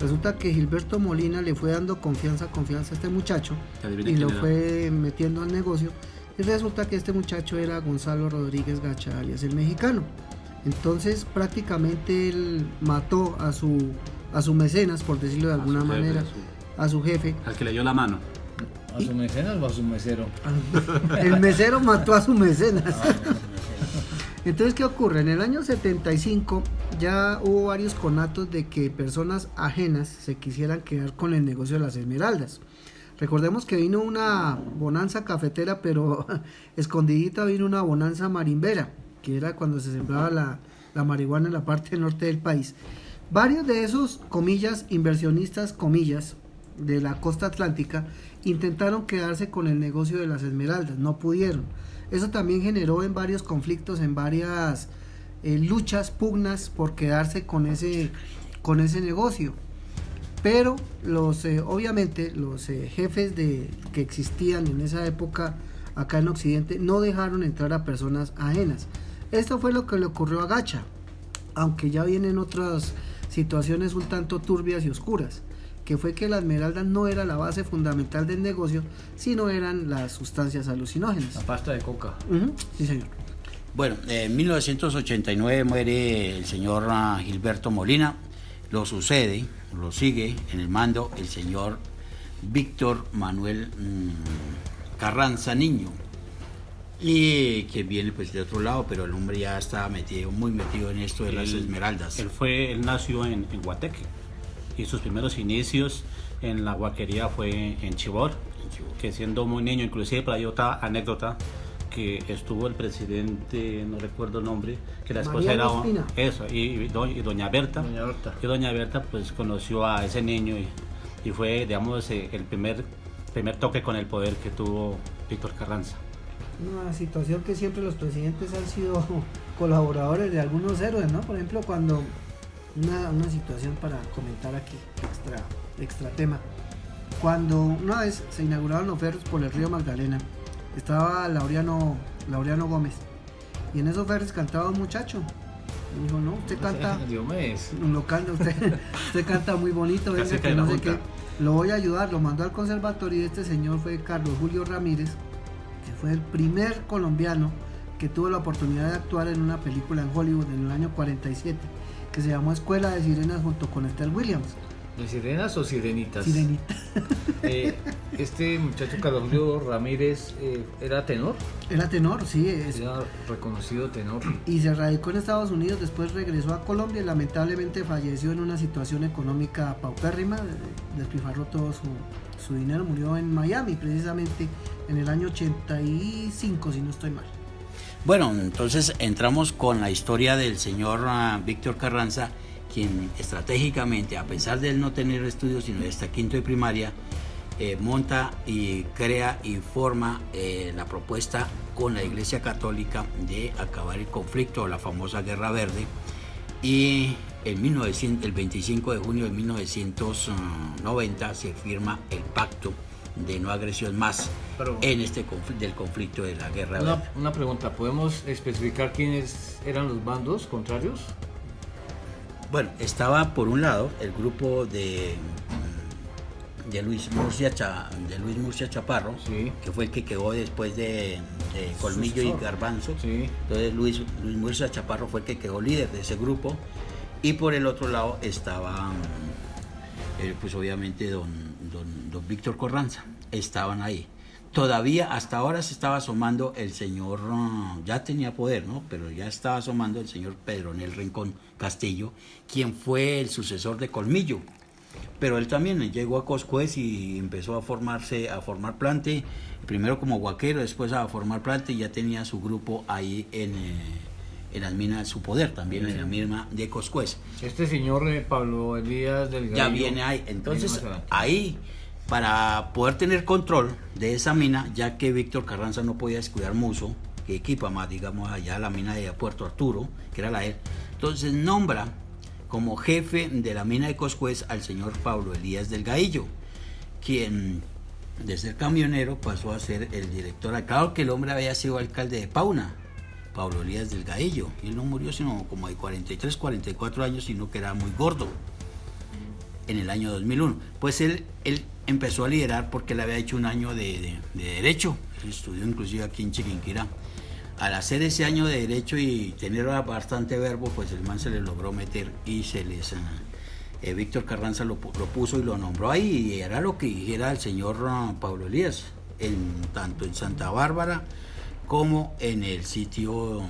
Resulta que Gilberto Molina le fue dando confianza a este muchacho Adivine y quién lo era. fue metiendo al negocio. Y resulta que este muchacho era Gonzalo Rodríguez Gacha, alias el mexicano. Entonces prácticamente él mató a su mecenas, por decirlo de alguna su jefe, manera, a su jefe. Al que le dio la mano. ¿A su mecenas o a su mesero? El mesero mató a su mecenas. Entonces, ¿qué ocurre? En el año 75 ya hubo varios conatos de que personas ajenas se quisieran quedar con el negocio de las esmeraldas. Recordemos que vino una bonanza cafetera, pero escondidita vino una bonanza marimbera, que era cuando se sembraba la marihuana en la parte norte del país. Varios de esos, comillas, inversionistas, comillas, de la costa atlántica, intentaron quedarse con el negocio de las esmeraldas, no pudieron. Eso también generó en varios conflictos, en varias luchas, pugnas por quedarse con ese negocio. Pero obviamente los jefes que existían en esa época acá en Occidente no dejaron entrar a personas ajenas. Esto fue lo que le ocurrió a Gacha, aunque ya vienen otras situaciones un tanto turbias y oscuras, que fue que la esmeralda no era la base fundamental del negocio, sino eran las sustancias alucinógenas. La pasta de coca. Sí, señor. Bueno, en 1989 muere el señor Gilberto Molina, lo sigue en el mando el señor Víctor Manuel Carranza Niño, y que viene pues de otro lado, pero el hombre ya estaba muy metido en esto de las esmeraldas. Él nació en Guateque y sus primeros inicios en la guaquería fue en Chivor, que siendo muy niño, inclusive para otra anécdota, que estuvo el presidente, no recuerdo el nombre, que la esposa Mariano era Ospina. eso, y doña Berta. Doña Berta. Y doña Berta pues conoció a ese niño y fue, digamos, el primer toque con el poder que tuvo Víctor Carranza. Una situación que siempre los presidentes han sido colaboradores de algunos héroes, ¿no? Por ejemplo, cuando una situación para comentar aquí, extra tema. Cuando una vez se inauguraron los ferries por el río Magdalena, estaba Laureano Gómez, y en esos ferries cantaba un muchacho. Y dijo, no, usted canta Diomedes. un local, usted canta muy bonito, venga, Casi que que no la sé junta. qué, lo voy a ayudar. Lo mandó al conservatorio, y este señor fue Carlos Julio Ramírez, que fue el primer colombiano que tuvo la oportunidad de actuar en una película en Hollywood en el año 47, que se llamó Escuela de Sirenas, junto con Esther Williams. ¿De sirenas o sirenitas? Sirenita. Este muchacho Carlos Julio Ramírez era tenor, Era tenor, sí, era reconocido tenor. y se radicó en Estados Unidos, después regresó a Colombia y lamentablemente falleció en una situación económica paupérrima, despilfarró todo su dinero, murió en Miami precisamente en el año 85, si no estoy mal. Bueno, entonces entramos con la historia del señor Víctor Carranza, quien estratégicamente, a pesar de él no tener estudios sino de hasta quinto de primaria, monta y crea y forma la propuesta con la Iglesia Católica de acabar el conflicto, la famosa Guerra Verde, y el 25 de junio de 1990 se firma el pacto de no agresión más en este del conflicto de la Guerra Verde. Una pregunta, ¿podemos especificar quiénes eran los bandos contrarios? Bueno, estaba por un lado el grupo de Luis Murcia Chaparro, Sí. que fue el que quedó después de Colmillo y Garbanzo. Sí. Entonces Luis Murcia Chaparro fue el que quedó líder de ese grupo, y por el otro lado estaba pues obviamente don Víctor Carranza. Estaban ahí. Todavía hasta ahora se estaba asomando el señor, ya tenía poder, ¿no? Pero ya estaba asomando el señor Pedronel Rincón Castillo, quien fue el sucesor de Colmillo. Pero él también llegó a Coscuez y empezó a formar plante, primero como guaquero, después a formar plante, y ya tenía su grupo ahí en las minas, su poder también en la misma de Coscuez. Este señor Pablo Elías Delgadillo Ya viene ahí. viene Entonces, más adelante. ahí, para poder tener control de esa mina, ya que Víctor Carranza no podía descuidar Muso, que equipa más, digamos, allá la mina de Puerto Arturo, que era la de él, entonces nombra como jefe de la mina de Coscuez al señor Pablo Elías del Gaillo, quien de ser camionero pasó a ser el director. Claro que el hombre había sido alcalde de Pauna, Pablo Elías del Gaillo, y él no murió sino como de 43, 44 años, sino que era muy gordo en el año 2001. Pues él empezó a liderar porque él había hecho un año de Derecho, él estudió inclusive aquí en Chiquinquirá. Al hacer ese año de Derecho y tener bastante verbo, pues el man se le logró meter y se les... Víctor Carranza lo puso y lo nombró ahí, y era lo que dijera el señor Pablo Elías, tanto en Santa Bárbara como en el sitio,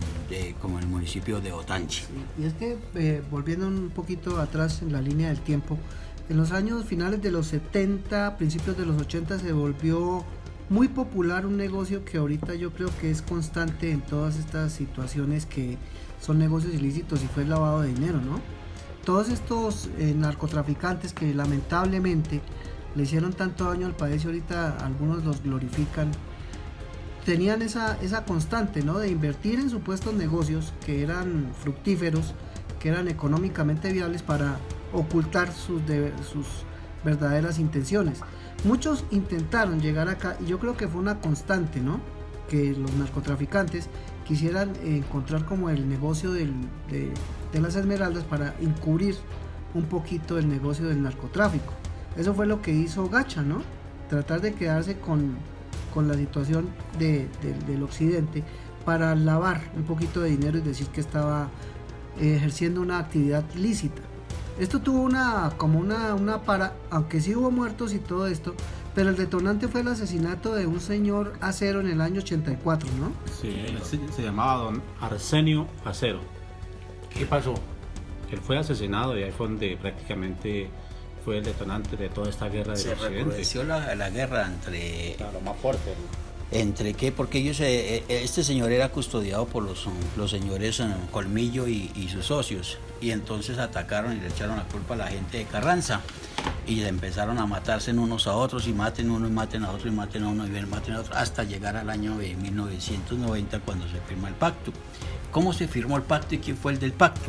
como en el municipio de Otanche. Sí, y es que, volviendo un poquito atrás en la línea del tiempo, en los años finales de los 70, principios de los 80, se volvió muy popular un negocio que ahorita yo creo que es constante en todas estas situaciones que son negocios ilícitos, y fue el lavado de dinero, ¿no? Todos estos narcotraficantes que lamentablemente le hicieron tanto daño al país, y ahorita algunos los glorifican, tenían esa constante, ¿no?, de invertir en supuestos negocios que eran fructíferos, que eran económicamente viables, para ocultar sus verdaderas intenciones. Muchos intentaron llegar acá, y yo creo que fue una constante, ¿no?, que los narcotraficantes quisieran encontrar como el negocio de las esmeraldas para encubrir un poquito el negocio del narcotráfico. Eso fue lo que hizo Gacha, ¿no?, tratar de quedarse con la situación del occidente para lavar un poquito de dinero y decir que estaba ejerciendo una actividad lícita. Esto tuvo aunque sí hubo muertos y todo esto, pero el detonante fue el asesinato de un señor Acero en el año 84, ¿no? Sí, él se llamaba don Arsenio Acero. ¿Qué pasó? Él fue asesinado y ahí fue donde prácticamente fue el detonante de toda esta guerra del occidente. Se recrudeció la guerra entre... Claro, más fuerte. ¿Entre qué? Porque ellos, este señor era custodiado por los señores Colmillo y sus socios, y entonces atacaron y le echaron la culpa a la gente de Carranza, y empezaron a matarse unos a otros, y maten uno y maten a otro, y maten a uno y maten a otro, hasta llegar al año de 1990, cuando se firma el pacto. ¿Cómo se firmó el pacto y quién fue el del pacto?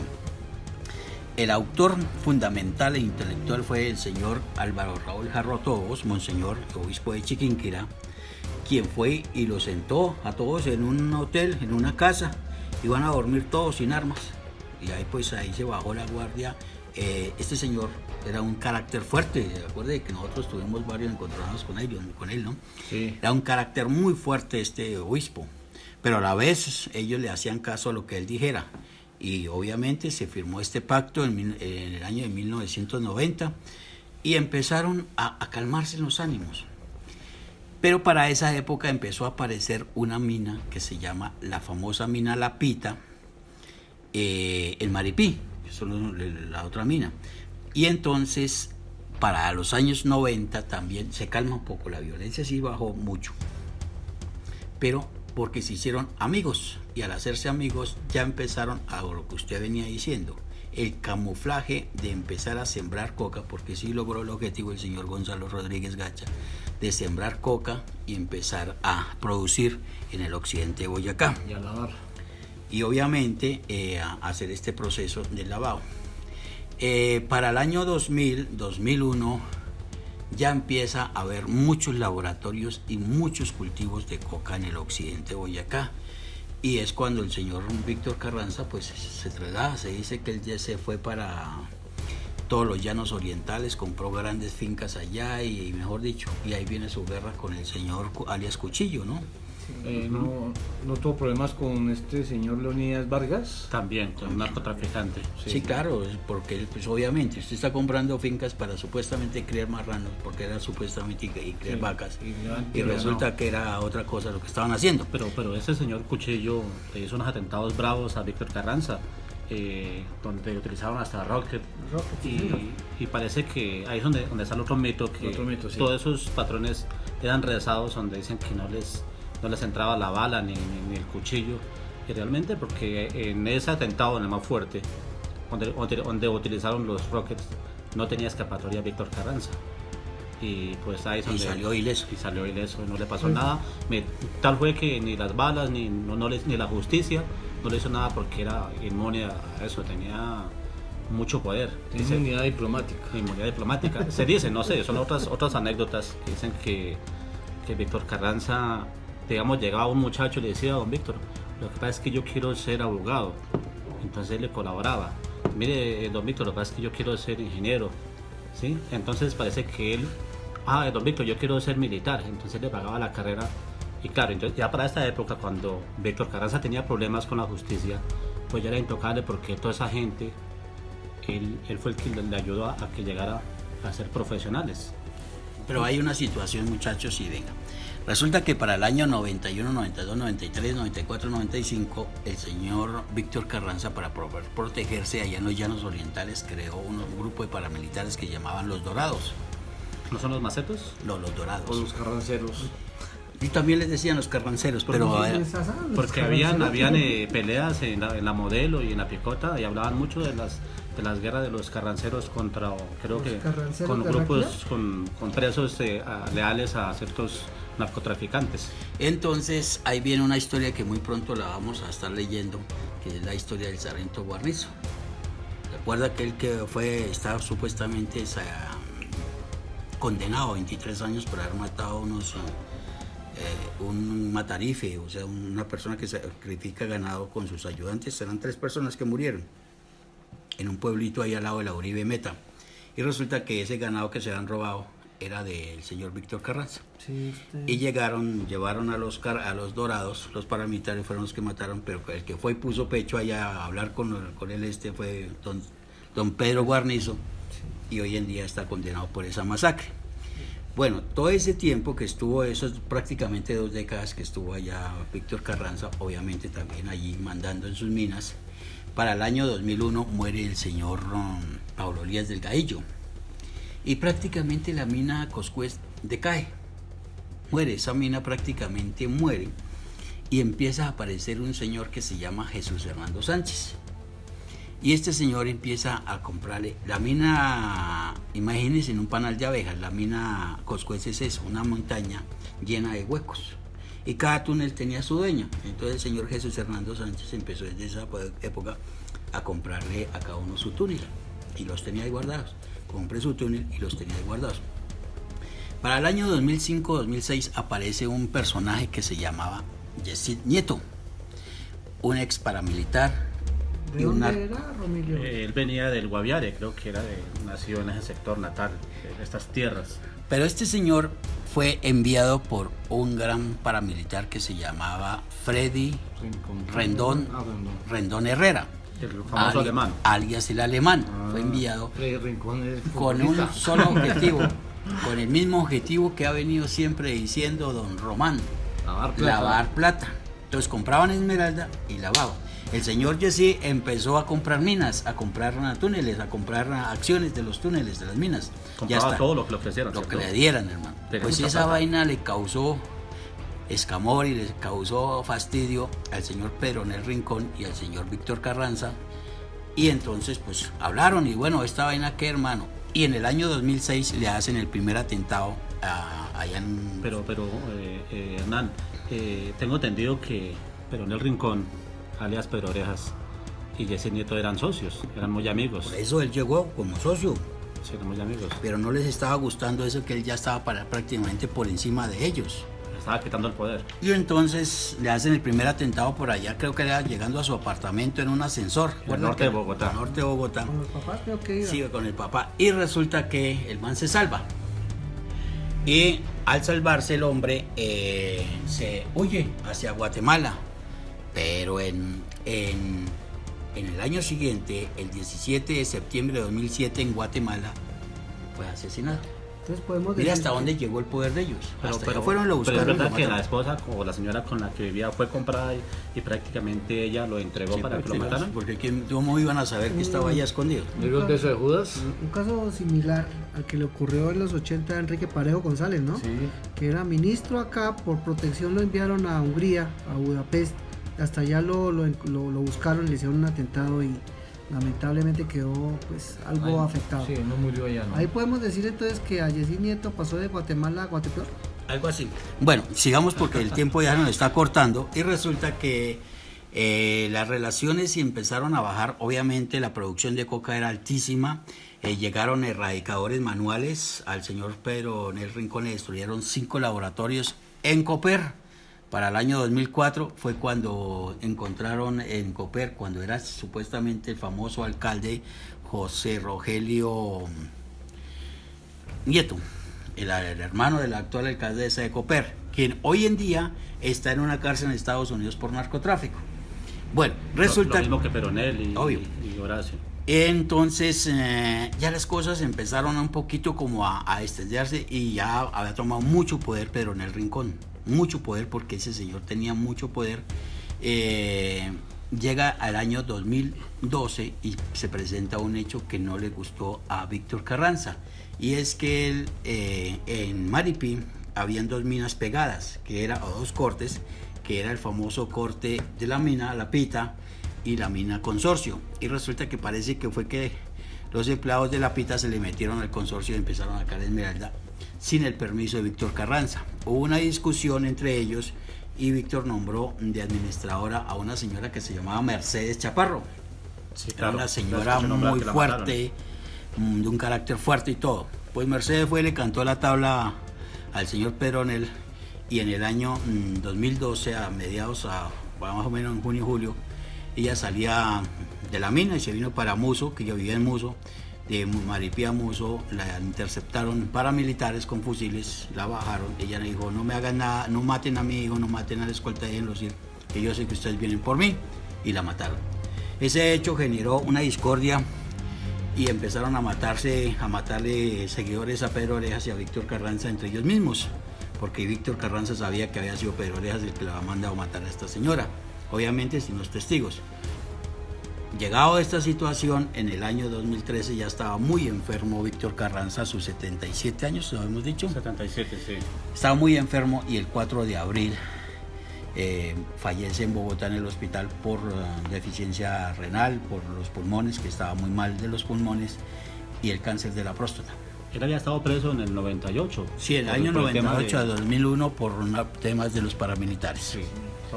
El autor fundamental e intelectual fue el señor Álvaro Raúl Jarro Tobos, monseñor obispo de Chiquinquirá, quien fue y los sentó a todos en un hotel, en una casa, iban a dormir todos sin armas, y ahí se bajó la guardia. Este señor era un carácter fuerte, recuerde que nosotros tuvimos varios encontronados con él, ¿no? Sí. Era un carácter muy fuerte este obispo, pero a la vez ellos le hacían caso a lo que él dijera, y obviamente se firmó este pacto en el año de 1990, y empezaron a calmarse los ánimos. Pero para esa época empezó a aparecer una mina que se llama la famosa mina La Pita, el Maripí, que es la otra mina. Y entonces, para los años 90 también se calma un poco, la violencia sí bajó mucho, pero porque se hicieron amigos, y al hacerse amigos ya empezaron a lo que usted venía diciendo, el camuflaje de empezar a sembrar coca, porque sí logró el objetivo el señor Gonzalo Rodríguez Gacha, de sembrar coca y empezar a producir en el occidente de Boyacá. Y a lavar. Y obviamente a hacer este proceso del lavado. Para el año 2001, ya empieza a haber muchos laboratorios y muchos cultivos de coca en el occidente de Boyacá. Y es cuando el señor Víctor Carranza pues se traslada, se dice que él ya se fue para todos los llanos orientales, compró grandes fincas allá y mejor dicho, y ahí viene su guerra con el señor alias Cuchillo, ¿no? ¿No tuvo problemas con este señor Leonidas Vargas? También, con un narcotraficante. Sí, claro, porque pues, obviamente usted está comprando fincas para supuestamente criar marranos, porque era supuestamente y criar vacas, y resulta que era otra cosa lo que estaban haciendo. Pero ese señor Cuchillo le hizo unos atentados bravos a Víctor Carranza, donde utilizaron hasta rocket, y parece que ahí es donde está el otro mito, que sí, todos esos patrones eran rezados, donde dicen que no les entraba la bala ni el cuchillo, y realmente porque en ese atentado, en el más fuerte, donde utilizaron los rockets, no tenía escapatoria Víctor Carranza, y pues ahí es donde salió ileso, no le pasó nada. Tal fue que ni las balas ni la justicia no le hizo nada, porque era inmune a eso, tenía mucho poder. Inmunidad diplomática. Inmunidad diplomática. Se dice, no sé, son otras anécdotas que dicen que Víctor Carranza, digamos, llegaba un muchacho y le decía: don Víctor, lo que pasa es que yo quiero ser abogado. Entonces él le colaboraba. Mire, don Víctor, lo que pasa es que yo quiero ser ingeniero. ¿Sí? Entonces parece que él, don Víctor, yo quiero ser militar. Entonces le pagaba la carrera. Y claro, entonces ya para esta época, cuando Víctor Carranza tenía problemas con la justicia, pues ya era intocable, porque toda esa gente, él fue el que le ayudó a que llegara a ser profesionales. Pero hay una situación, muchachos, y venga. Resulta que para el año 91, 92, 93, 94, 95, el señor Víctor Carranza, para poder protegerse allá en los Llanos Orientales, creó un grupo de paramilitares que llamaban Los Dorados. ¿No son los macetos? No, Los Dorados. O los carranceros. Y también les decían los carranceros, pero Porque habían peleas en la Modelo y en la Picota, y hablaban mucho de las guerras de los carranceros contra, creo que con grupos, con presos leales a ciertos narcotraficantes. entonces ahí viene una historia que muy pronto la vamos a estar leyendo, que es la historia del sargento Guarnizo. Recuerda aquel que estaba supuestamente condenado a 23 años por haber matado un matarife, o sea, una persona que sacrifica ganado con sus ayudantes. Eran 3 personas que murieron en un pueblito ahí al lado de la Uribe Meta, y resulta que ese ganado que se habían robado era del señor Víctor Carranza. Sí, Y llevaron a los Dorados, los paramilitares fueron los que mataron, pero el que fue y puso pecho allá a hablar con él fue don Pedro Guarnizo, y hoy en día está condenado por esa masacre. Bueno, todo ese tiempo que estuvo, esos prácticamente 2 décadas que estuvo allá Víctor Carranza, obviamente también allí mandando en sus minas. Para el año 2001 muere el señor Pablo Elías Delgadillo, y prácticamente la mina Coscuez decae, muere, esa mina prácticamente muere, y empieza a aparecer un señor que se llama Jesús Hernando Sánchez. Y este señor empieza a comprarle la mina. Imagínense, en un panal de abejas, la mina Coscuez es eso, una montaña llena de huecos, y cada túnel tenía su dueño. Entonces el señor Jesús Hernando Sánchez empezó desde esa época a comprarle a cada uno su túnel, y los tenía ahí guardados. Compré su túnel y los tenía ahí guardados. Para el año 2005-2006 aparece un personaje que se llamaba Yesid Nieto, un ex paramilitar. ¿De dónde era, Romilio? Él venía del Guaviare, creo que nació en ese sector natal, de estas tierras. Pero este señor fue enviado por un gran paramilitar que se llamaba Freddy Rendón Herrera, el famoso alemán, alias el alemán. Fue enviado con un solo objetivo, con el mismo objetivo que ha venido siempre diciendo don Román: lavar plata. Entonces compraban esmeralda y lavaban. El señor Jesse empezó a comprar minas, a comprar túneles, a comprar acciones de los túneles, de las minas. Compraba todo lo que le ofrecieran. Lo que le dieran, hermano. Pues esa vaina le causó escamor y le causó fastidio al señor Pedronel Rincón y al señor Víctor Carranza. Y entonces pues hablaron, y bueno, esta vaina qué, hermano. Y en el año 2006 le hacen el primer atentado allá en... Pero Hernán, tengo entendido que Pedronel Rincón, alias Pedro Orejas, y Yesid Nieto eran socios, eran muy amigos. Por eso él llegó como socio. Sí, eran muy amigos. Pero no les estaba gustando eso, que él ya estaba prácticamente por encima de ellos. Estaba quitando el poder. Y entonces le hacen el primer atentado por allá, creo que era llegando a su apartamento en un ascensor. En el norte de Bogotá. Norte de Bogotá. Con los papás creo que iba. Sí, con el papá. Y resulta que el man se salva. Y al salvarse el hombre se huye hacia Guatemala. Pero en el año siguiente, el 17 de septiembre de 2007, en Guatemala, fue asesinado. Entonces podemos Mira decir hasta dónde llegó el poder de ellos. Pero fueron, lo buscaron. Pero es verdad lo que la mataron. esposa o la señora con la que vivía fue comprada y prácticamente ella lo entregó para que lo mataran. Porque ¿cómo iban a saber que estaba allá escondido? ¿Vieron el beso de Judas? un caso similar al que le ocurrió en los 80 a Enrique Parejo González, ¿no? Sí. Que era ministro acá, por protección lo enviaron a Hungría, a Budapest. Hasta allá lo buscaron, le hicieron un atentado y lamentablemente quedó pues algo afectado. Sí, no murió allá, ¿no? Ahí podemos decir entonces que a Yesid Nieto pasó de Guatemala a Guatepeor. Algo así. Bueno, sigamos porque el tiempo ya nos está cortando, y resulta que Las relaciones empezaron a bajar, obviamente la producción de coca era altísima, llegaron erradicadores manuales, al señor Pedro Nel Rincón le destruyeron 5 laboratorios en Copper. Para el año 2004 fue cuando encontraron en Copper, cuando era supuestamente el famoso alcalde José Rogelio Nieto, el hermano del actual alcalde de Copper, quien hoy en día está en una cárcel en Estados Unidos por narcotráfico. Bueno, resulta... Lo mismo que Peronel y Horacio. Entonces ya las cosas empezaron un poquito como a extenderse y ya había tomado mucho poder Pedro Nel Rincón, mucho poder, porque ese señor tenía mucho poder. Llega al año 2012 y se presenta un hecho que no le gustó a Víctor Carranza, y es que él, en Maripí habían 2 minas pegadas, o 2 cortes, que era el famoso corte de la mina La Pita y la mina Consorcio, y resulta que parece que fue que los empleados de La Pita se le metieron al consorcio y empezaron a sacar esmeralda sin el permiso de Víctor Carranza. Hubo una discusión entre ellos y Víctor nombró de administradora a una señora que se llamaba Mercedes Chaparro. Sí, Era una señora muy fuerte, de un carácter fuerte y todo. Pues Mercedes fue y le cantó la tabla al señor Pedro Nel, y en el año 2012, a mediados, más o menos en junio y julio, ella salía de la mina y se vino para Muso, que yo vivía en Muso. De Maripí a Muso la interceptaron paramilitares con fusiles, la bajaron. Ella le dijo: no me hagan nada, no maten a mi hijo, no maten a la escolta, déjenlos ir, que yo sé que ustedes vienen por mí, y la mataron. Ese hecho generó una discordia y empezaron a matarle seguidores a Pedro Orejas y a Víctor Carranza entre ellos mismos, porque Víctor Carranza sabía que había sido Pedro Orejas el que le había mandado matar a esta señora, obviamente sin los testigos. Llegado a esta situación, en el año 2013 ya estaba muy enfermo Víctor Carranza, a sus 77 años, ¿lo hemos dicho? 77, sí. Estaba muy enfermo y el 4 de abril fallece en Bogotá en el hospital por deficiencia renal, por los pulmones, que estaba muy mal de los pulmones, y el cáncer de la próstata. Él había estado preso en el 98. Sí, en el año 98 a 2001 por temas de los paramilitares. Sí.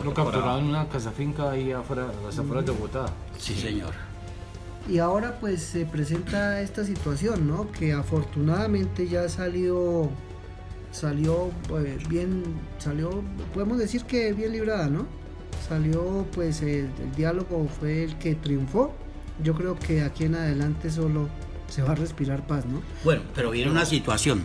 Lo capturaron en una casa finca ahí afuera, a las afueras de Bogotá. Sí, señor. Y ahora pues se presenta esta situación, ¿no? Que afortunadamente ya salió bien, podemos decir que bien librada, ¿no? Salió, pues el diálogo fue el que triunfó. Yo creo que aquí en adelante solo se va a respirar paz, ¿no? Bueno, pero viene una situación.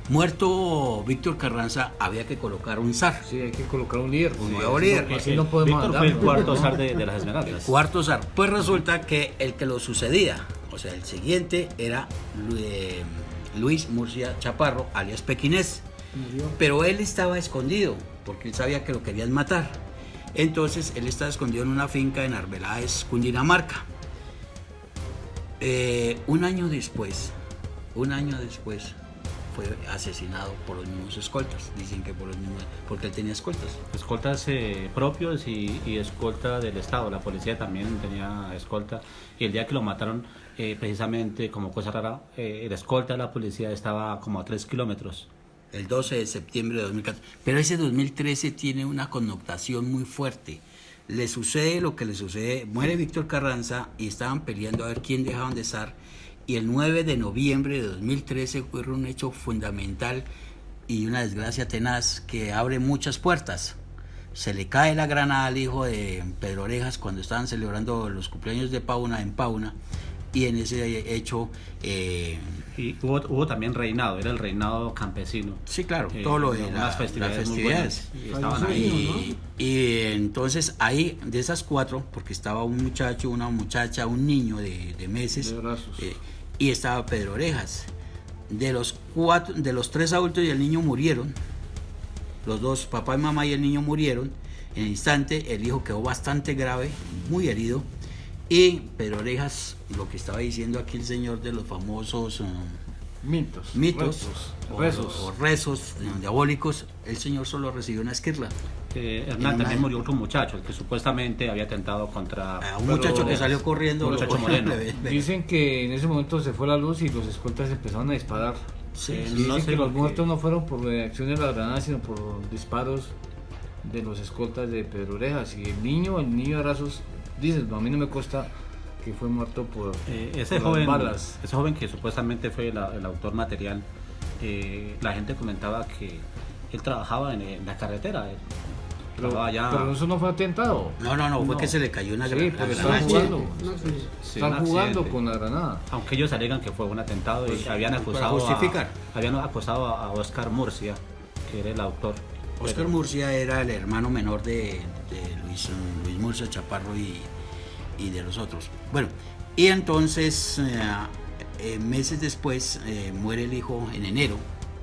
Muerto Víctor Carranza, había que colocar un zar. Sí, hay que colocar un líder. Un nuevo líder. Así no podemos Víctor andar. fue el cuarto zar de las Esmeraldas. Cuarto zar. Pues resulta que el que lo sucedía, o sea, el siguiente era Luis Murcia Chaparro, alias Pequinés. Murió. Pero él estaba escondido, porque él sabía que lo querían matar. Entonces, él estaba escondido en una finca en Arbeláez, Cundinamarca. Un año después, fue asesinado por los mismos escoltas. Dicen que por los mismos, porque él tenía escoltas. Escoltas propios y escolta del Estado. La policía también tenía escolta. Y el día que lo mataron, precisamente como cosa rara, el escolta de la policía estaba como a 3 kilómetros. El 12 de septiembre de 2014. Pero ese 2013 tiene una connotación muy fuerte. Le sucede lo que le sucede. Muere Víctor Carranza y estaban peleando a ver quién dejaban de zar. Y el 9 de noviembre de 2013 ocurre un hecho fundamental y una desgracia tenaz que abre muchas puertas. Se le cae la granada al hijo de Pedro Orejas cuando estaban celebrando los cumpleaños de Pauna en Pauna, y en ese hecho... Y hubo también reinado, era el reinado campesino. Sí, claro, todo lo de las festividades. Y estaban ahí. Y entonces ahí, de esas 4, porque estaba un muchacho, una muchacha, un niño de meses, De brazos. y estaba Pedro Orejas. De los 3 adultos y el niño murieron. Los 2, papá y mamá y el niño murieron. En el instante, el hijo quedó bastante grave, muy herido. Y Pedro Orejas, lo que estaba diciendo aquí el señor de los famosos Mitos. rezos diabólicos, el señor solo recibió una esquirla. Hernán, también murió otro muchacho, el que supuestamente había atentado contra... A un muchacho que salió corriendo. Un muchacho moreno. Dicen que en ese momento se fue la luz y los escoltas empezaron a disparar. Sí, Dicen no sé que los por qué. muertos no fueron por reacción de la granada, sino por disparos de los escoltas de Pedro Orejas. Y el niño de Arazos, dicen, a mí no me consta que fue muerto por ese por las joven, balas. ese joven que supuestamente fue el autor material, la gente comentaba que él trabajaba en la carretera. Pero eso no fue atentado. No, fue No. que se le cayó una Sí, granada. pero la están granada. jugando. Sí, Están un jugando accidente. con la granada. Aunque ellos alegan que fue un atentado y habían para acusado justificar. habían acusado a Oscar Murcia, que era el autor. Oscar Pero- Murcia era el hermano menor de Luis Murcia Chaparro y de los otros. Bueno, y entonces meses después muere el hijo en enero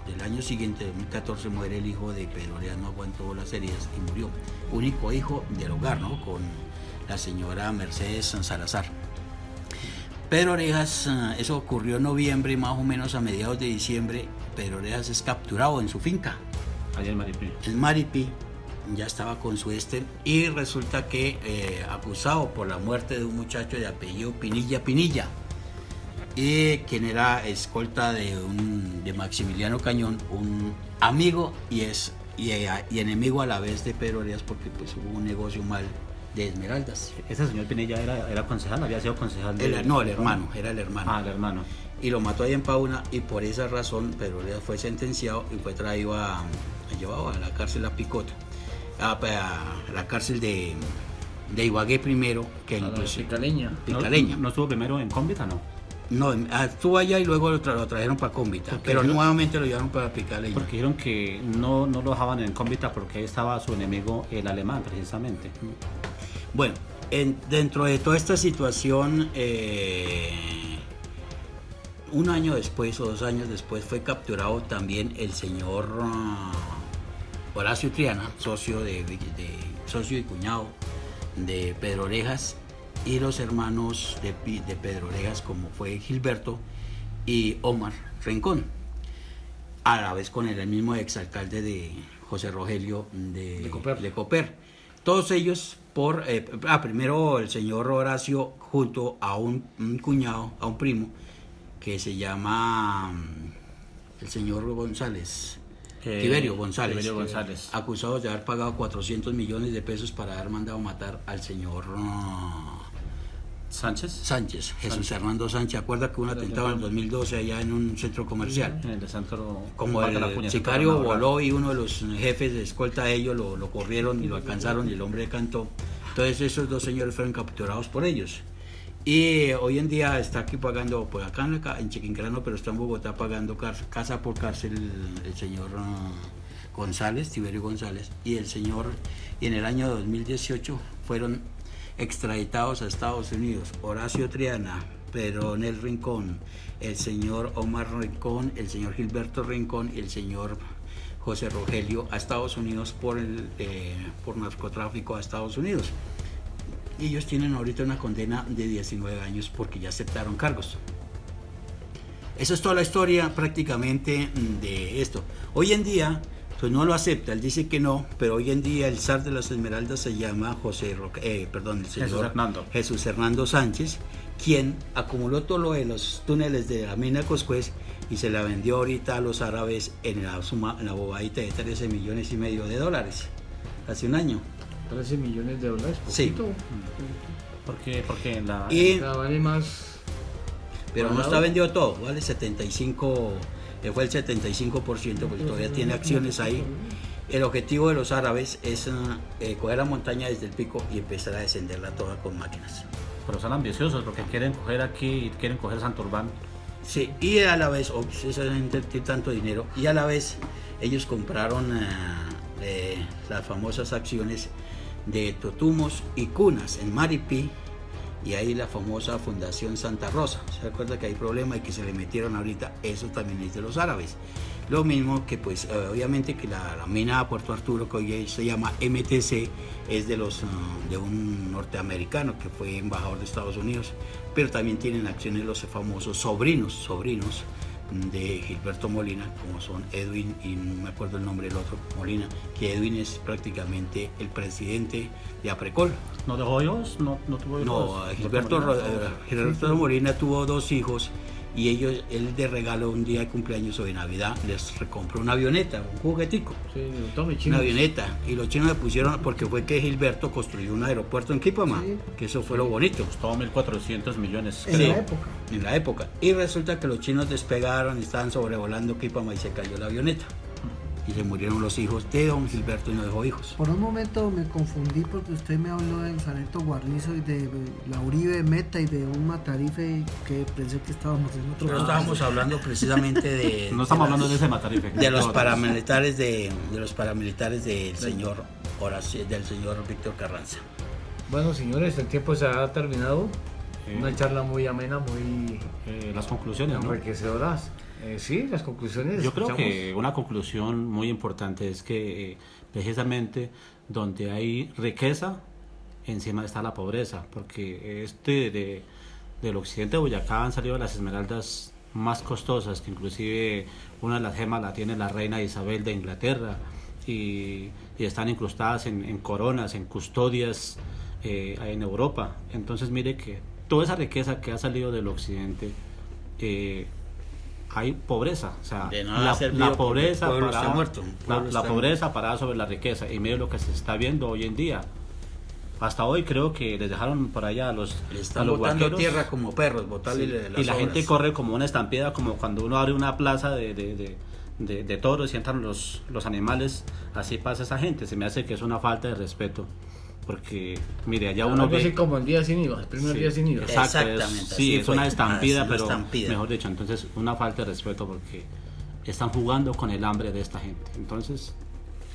del año siguiente, 2014, muere el hijo de Pedro Orejas, no aguantó las heridas y murió. Único hijo del hogar, ¿no? Con la señora Mercedes Salazar. Pedro Orejas, eso ocurrió en noviembre, más o menos a mediados de diciembre. Pedro Orejas es capturado en su finca, Allá en Maripí. el Maripí, ya estaba con su y resulta que acusado por la muerte de un muchacho de apellido Pinilla, y quien era escolta de Maximiliano Cañón, un amigo y enemigo a la vez de Pedro Orejas, porque pues hubo un negocio mal de esmeraldas. Ese señor Pinilla era concejal, había sido concejal de... Era el hermano. Ah, el hermano. Y lo mató ahí en Pauna, y por esa razón Pedro Orejas fue sentenciado y fue traído llevado a la cárcel a Picota, a la cárcel de Ibagué primero, que A la inclusive Picaleña. Picaleña. ¿No estuvo primero en Cómbita, no? No, estuvo allá y luego lo trajeron para Cómbita, Porque pero yo- nuevamente lo llevaron para Picaleña. Porque dijeron que no lo dejaban en Cómbita porque ahí estaba su enemigo, el alemán, precisamente. Bueno, dentro de toda esta situación, un año después o 2 años después fue capturado también el señor Horacio Triana, socio socio y cuñado de Pedro Orejas, y los hermanos de Pedro Orejas, como fue Gilberto y Omar Rincón, a la vez con el mismo exalcalde de José Rogelio de Coper. Todos ellos primero el señor Horacio junto a un cuñado, a un primo, que se llama el señor González, Tiberio González, acusados de haber pagado 400 millones de pesos para haber mandado matar al señor Sánchez, Jesús Hernando Sánchez. ¿Acuerda que hubo un atentado en el 2012 allá en un centro comercial? en el centro... Como Parque La el Puñeta, sicario para enamorar. voló y uno de los jefes de escolta de ellos lo corrieron y lo alcanzaron y el hombre cantó. Entonces esos 2 señores fueron capturados por ellos. Y hoy en día está aquí pagando, pues acá en Chiquinquirá, pero está en Bogotá pagando casa por cárcel el señor González, Tiberio González, y en el año 2018 fueron extraditados a Estados Unidos Horacio Triana, Pedronel Rincón, el señor Omar Rincón, el señor Gilberto Rincón y el señor José Rogelio a Estados Unidos por narcotráfico a Estados Unidos. Y ellos tienen ahorita una condena de 19 años porque ya aceptaron cargos. Esa es toda la historia prácticamente de esto. Hoy en día, pues no lo acepta, él dice que no, pero hoy en día el zar de las Esmeraldas se llama el señor Jesús Hernando Sánchez, quien acumuló todo lo de los túneles de la mina Coscuez y se la vendió ahorita a los árabes en la bobadita de 13 millones y medio de dólares, hace un año. 13 millones de dólares, Sí. poquito. Porque en la... Y- O sea, vale más. Pero no está vendido todo, vale 75, fue el 75%, porque todavía tiene acciones ahí. El objetivo de los árabes es coger la montaña desde el pico y empezar a descenderla toda con máquinas. Pero son ambiciosos porque quieren coger aquí y quieren coger Santurbán. Sí, y a la vez, esa gente tiene tanto dinero, y a la vez ellos compraron las famosas acciones de Totumos y Cunas en Maripí, y ahí la famosa Fundación Santa Rosa. ¿Se acuerda que hay problema y que se le metieron ahorita? Eso también es de los árabes. Lo mismo que pues obviamente que la mina de Puerto Arturo, que hoy se llama MTC, es de un norteamericano que fue embajador de Estados Unidos, pero también tienen acciones los famosos sobrinos de Gilberto Molina, como son Edwin y no me acuerdo el nombre del otro, Molina, que Edwin es prácticamente el presidente de Aprecol. ¿No dejó hijos? ¿No tuvo hijos? No, Gilberto Molina tuvo 2 hijos, y él de regalo un día de cumpleaños o de Navidad les recompró una avioneta, un juguetico. Sí, tome Una chinos. avioneta, y los chinos le pusieron, porque fue que Gilberto construyó un aeropuerto en Quipama, Sí. que eso fue lo bonito Costó 1.400 millones. En Sí. la época. en la época. Y resulta que los chinos despegaron, estaban sobrevolando Quipama y se cayó la avioneta. Y se murieron los hijos de don Gilberto y no dejó hijos. Por un momento me confundí porque usted me habló del Sargento Guarnizo y de la Uribe Meta y de un Matarife que pensé que estábamos en otro Pero país. estábamos hablando precisamente de... No estamos hablando de ese matarife. de los paramilitares del señor Horacio, del señor Víctor Carranza. Bueno, señores, el tiempo se ha terminado. Sí. Una charla muy amena, muy Las conclusiones, ¿no? enriquecedoras. Sí, las conclusiones. Yo creo escuchamos. que una conclusión muy importante es que precisamente donde hay riqueza, encima está la pobreza, porque del occidente de Boyacá han salido las esmeraldas más costosas, que inclusive una de las gemas la tiene la reina Isabel de Inglaterra, y están incrustadas en coronas, en custodias en Europa. Entonces mire que toda esa riqueza que ha salido del occidente, hay pobreza, o sea, De nada ha servido la porque pobreza el pueblo está parada, muerto, el pueblo la está pobreza parada sobre la riqueza, y mire lo que se está viendo hoy en día. Hasta hoy creo que les dejaron por allá a los Le a están los botando vaqueros. tierra como perros, botarle Sí, las y la gente obras. corre como una estampida, como cuando uno abre una plaza de toros y entran los animales. Así pasa esa gente. Se me hace que es una falta de respeto, porque mire, allá uno Algo así ve... como el día sin IVA, el primer Sí, día sin IVA. exacto, Exactamente, sí, así es fue. una estampida, Así, una pero estampida. mejor dicho, entonces una falta de respeto, porque están jugando con el hambre de esta gente. Entonces,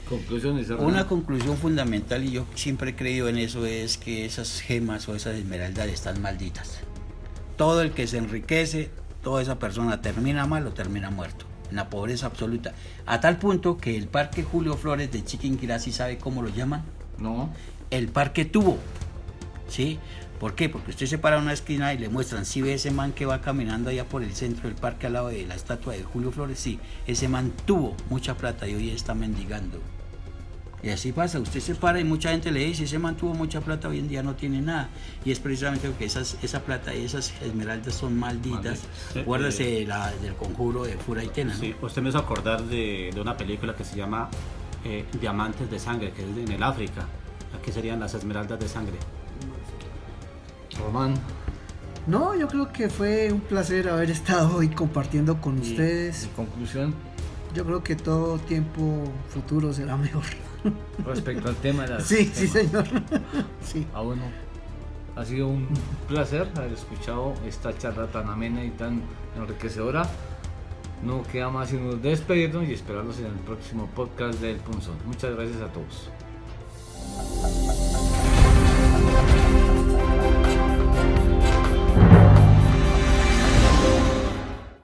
Conclusiones. Hernán. Una conclusión fundamental, y yo siempre he creído en eso, es que esas gemas o esas esmeraldas están malditas. Todo el que se enriquece, toda esa persona termina mal o termina muerto, en la pobreza absoluta. A tal punto que el Parque Julio Flores de Chiquinquirá, ¿sí sabe cómo lo llaman? No. El Parque Tubo. ¿Sí? ¿Por qué? Porque usted se para en una esquina y le muestran, si ve ese man que va caminando allá por el centro del parque al lado de la estatua de Julio Flores, sí, ese man tuvo mucha plata y hoy está mendigando. Y así pasa, usted se para y mucha gente le dice, ese man tuvo mucha plata, hoy en día no tiene nada. Y es precisamente porque esa plata y esas esmeraldas son malditas. Maldito. Acuérdese del conjuro de Fura y Tena, ¿no? sí, usted me hizo acordar de una película que se llama Diamantes de Sangre, que es en el África. Aquí serían las esmeraldas de sangre. Román. No, yo creo que fue un placer haber estado hoy compartiendo con Y ustedes. en conclusión, Yo creo que todo tiempo futuro será mejor. respecto al tema de las Sí, sí, gemas. señor. Sí. Bueno, ha sido un placer haber escuchado esta charla tan amena y tan enriquecedora. No queda más sino despedirnos y esperarlos en el próximo podcast del Punzón. Muchas gracias a todos.